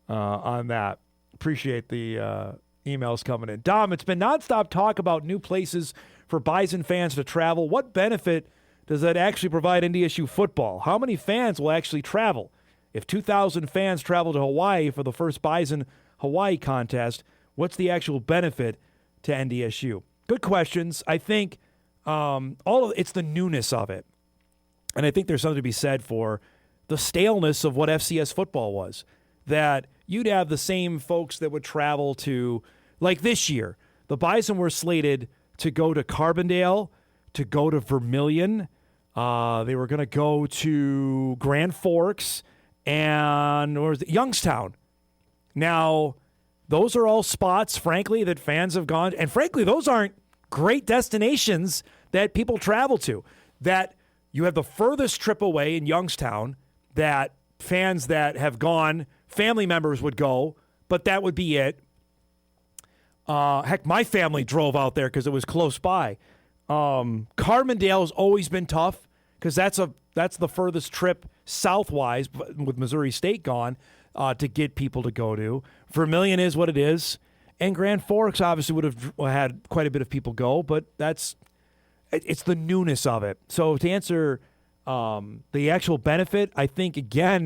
on that. Appreciate the emails coming in. Dom, it's been nonstop talk about new places for Bison fans to travel. What benefit does that actually provide NDSU football? How many fans will actually travel? If 2,000 fans travel to Hawaii for the first Bison Hawaii contest, what's the actual benefit to NDSU? Good questions. I think it's the newness of it. And I think there's something to be said for the staleness of what FCS football was. That you'd have the same folks that would travel to, like this year, the Bison were slated to go to Carbondale, to go to Vermilion. They were going to go to Grand Forks and Youngstown. Now, those are all spots, frankly, that fans have gone. And frankly, those aren't great destinations that people travel to. That you have the furthest trip away in Youngstown that fans that have gone, family members would go, but that would be it. Heck, my family drove out there because it was close by. Carbondale has always been tough because that's the furthest trip southwise, with Missouri State gone, to get people to go to. Vermilion is what it is, and Grand Forks obviously would have had quite a bit of people go, but it's the newness of it. So to answer the actual benefit, I think again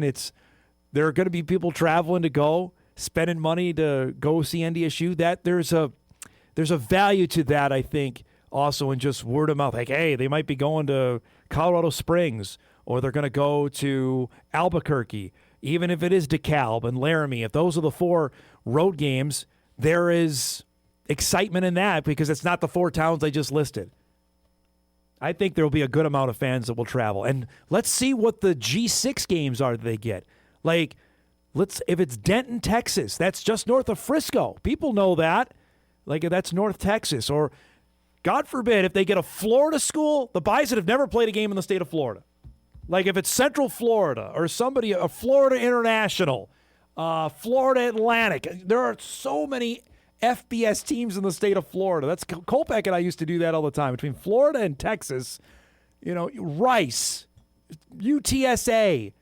there are going to be people traveling to go. spending money to go see NDSU, that there's a value to that, I think, also in just word of mouth. Like, hey, they might be going to Colorado Springs, or they're going to go to Albuquerque, even if it is DeKalb and Laramie. If those are the 4 road games, there is excitement in that because it's not the 4 towns I just listed. I think there will be a good amount of fans that will travel. And let's see what the G6 games are that they get. Like, if it's Denton, Texas, that's just north of Frisco. People know that. Like, that's North Texas. Or, God forbid, if they get a Florida school, the Bison have never played a game in the state of Florida. Like, if it's Central Florida or somebody, a Florida International, Florida Atlantic. There are so many FBS teams in the state of Florida. That's Kolpak and I used to do that all the time. Between Florida and Texas, Rice, UTSA,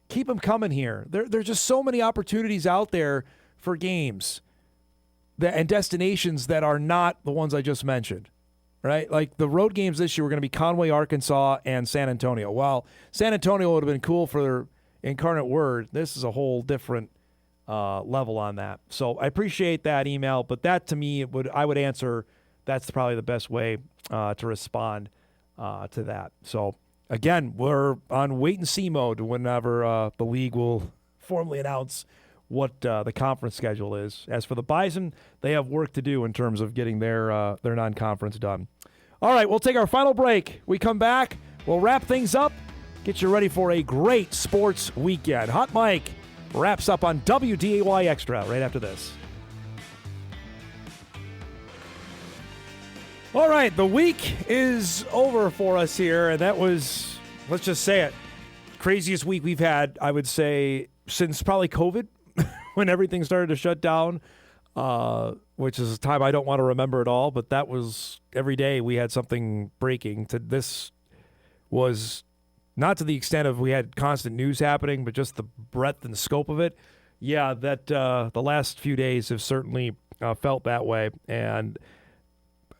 keep them coming here. There's just so many opportunities out there for games and destinations that are not the ones I just mentioned, right? Like the road games this year were going to be Conway, Arkansas, and San Antonio. While San Antonio would have been cool for Incarnate Word, this is a whole different level on that. So I appreciate that email, but that to me, I would answer that's probably the best way to respond to that. So again, we're on wait-and-see mode whenever the league will formally announce what the conference schedule is. As for the Bison, they have work to do in terms of getting their non-conference done. All right, we'll take our final break. We come back, we'll wrap things up, get you ready for a great sports weekend. Hot Mike wraps up on WDAY Extra right after this. All right, the week is over for us here, and that was, let's just say it, craziest week we've had, I would say, since probably COVID, when everything started to shut down, which is a time I don't want to remember at all, but that was every day we had something breaking. This was not to the extent of we had constant news happening, but just the breadth and scope of it. Yeah, that the last few days have certainly felt that way. And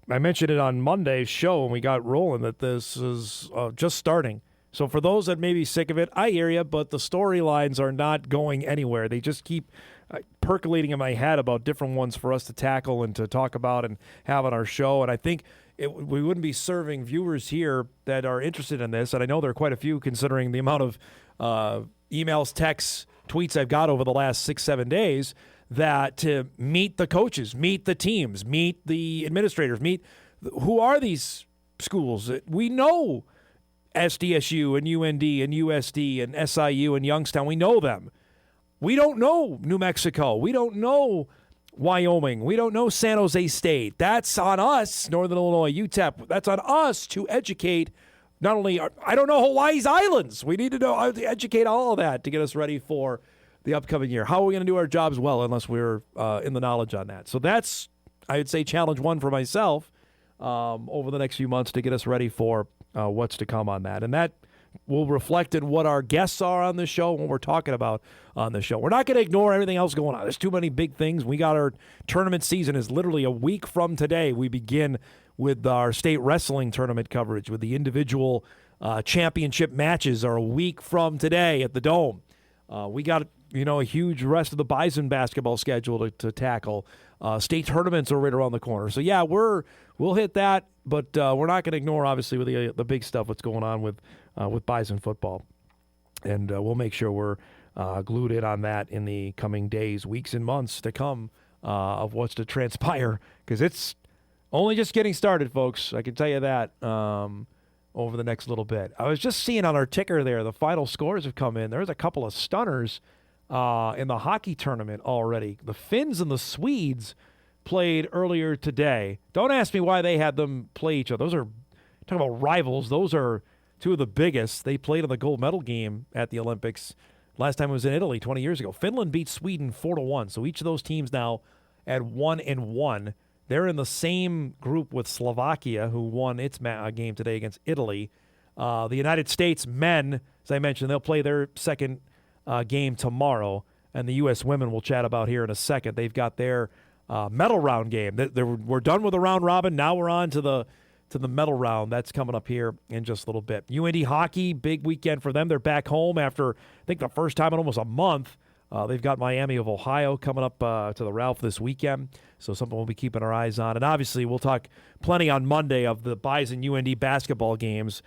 I mentioned it on Monday's show when we got rolling that this is just starting. So for those that may be sick of it, I hear you, but the storylines are not going anywhere. They just keep percolating in my head about different ones for us to tackle and to talk about and have on our show. And I think we wouldn't be serving viewers here that are interested in this, and I know there are quite a few considering the amount of emails, texts, tweets I've got over the last 6-7 days, that to meet the coaches, meet the teams, meet the administrators, meet who are these schools. We know SDSU and UND and USD and SIU and Youngstown. We know them. We don't know New Mexico. We don't know Wyoming. We don't know San Jose State. That's on us, Northern Illinois, UTEP. That's on us to educate not only, I don't know Hawaii's islands. We need to know, to educate all of that to get us ready for the upcoming year. How are we going to do our jobs well unless we're in the knowledge on that? So that's, I would say, challenge one for myself over the next few months to get us ready for what's to come on that. And that will reflect in what our guests are on the show, what we're talking about on the show. We're not going to ignore everything else going on. There's too many big things. We got our tournament season is literally a week from today. We begin with our state wrestling tournament coverage, with the individual championship matches are a week from today at the Dome. We got a huge rest of the Bison basketball schedule to tackle. State tournaments are right around the corner. So yeah, we'll hit that, but we're not going to ignore obviously with the big stuff what's going on with Bison football, and we'll make sure we're glued in on that in the coming days, weeks, and months to come of what's to transpire, because it's only just getting started, folks. I can tell you that over the next little bit. I was just seeing on our ticker there, the final scores have come in. There's a couple of stunners in the hockey tournament already. The Finns and the Swedes played earlier today. Don't ask me why they had them play each other. Those are, talking about rivals, those are two of the biggest. They played in the gold medal game at the Olympics. Last time it was in Italy 20 years ago. Finland beat Sweden 4-1. So each of those teams now at 1-1. They're in the same group with Slovakia, who won its game today against Italy. The United States men, as I mentioned, they'll play their second game tomorrow. And the U.S. women we'll chat about here in a second. They've got their medal round game. We're done with the round robin. Now we're on to the medal round. That's coming up here in just a little bit. UND hockey, big weekend for them. They're back home after, I think, the first time in almost a month They've got Miami of Ohio coming up to the Ralph this weekend, so something we'll be keeping our eyes on. And obviously, we'll talk plenty on Monday of the Bison UND basketball games.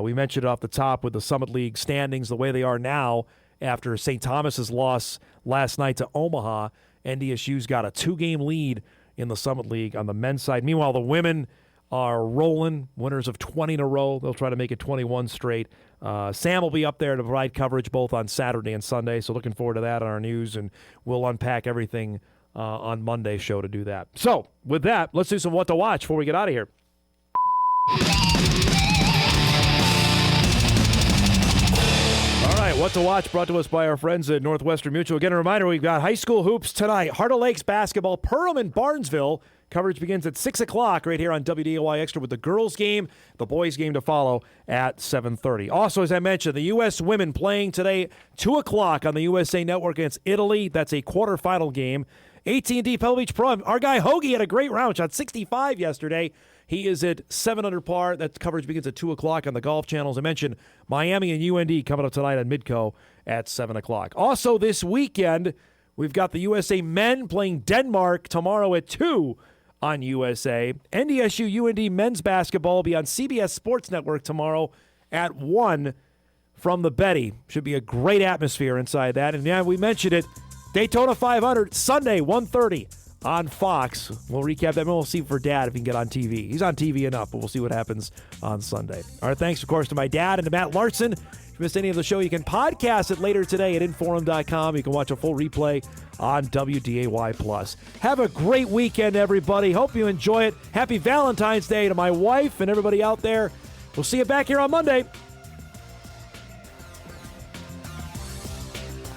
We mentioned it off the top with the Summit League standings the way they are now after St. Thomas's loss last night to Omaha. NDSU's got a 2-game lead in the Summit League on the men's side. Meanwhile, the women are rolling, winners of 20 in a row. They'll try to make it 21 straight. Sam will be up there to provide coverage both on Saturday and Sunday, so looking forward to that on our news, and we'll unpack everything on Monday's show to do that. So, with that, let's do some What to Watch before we get out of here. All right, What to Watch brought to us by our friends at Northwestern Mutual. Again, a reminder, we've got high school hoops tonight. Heart of Lakes basketball, Perham and Barnesville. Coverage begins at 6 o'clock right here on WDAY Extra with the girls' game, the boys' game to follow at 7:30. Also, as I mentioned, the U.S. women playing today, 2 o'clock on the USA Network against Italy. That's a quarterfinal game. AT&T Pebble Beach Pro. Our guy Hoagie had a great round, shot 65 yesterday. He is at 7 under par. That coverage begins at 2 o'clock on the Golf Channel. As I mentioned, Miami and UND coming up tonight on Midco at 7 o'clock. Also this weekend, we've got the USA men playing Denmark tomorrow at 2 on USA. NDSU UND men's basketball will be on CBS Sports Network tomorrow at 1 from the Betty. Should be a great atmosphere inside that. And yeah, we mentioned it, Daytona 500, Sunday, 1:30 on Fox. We'll recap that. We'll see for Dad if he can get on TV. He's on TV enough, but we'll see what happens on Sunday. All right, thanks, of course, to my dad and to Matt Larsen. If you missed any of the show, you can podcast it later today at Inforum.com. You can watch a full replay on WDAY+. Have a great weekend, everybody. Hope you enjoy it. Happy Valentine's Day to my wife and everybody out there. We'll see you back here on Monday.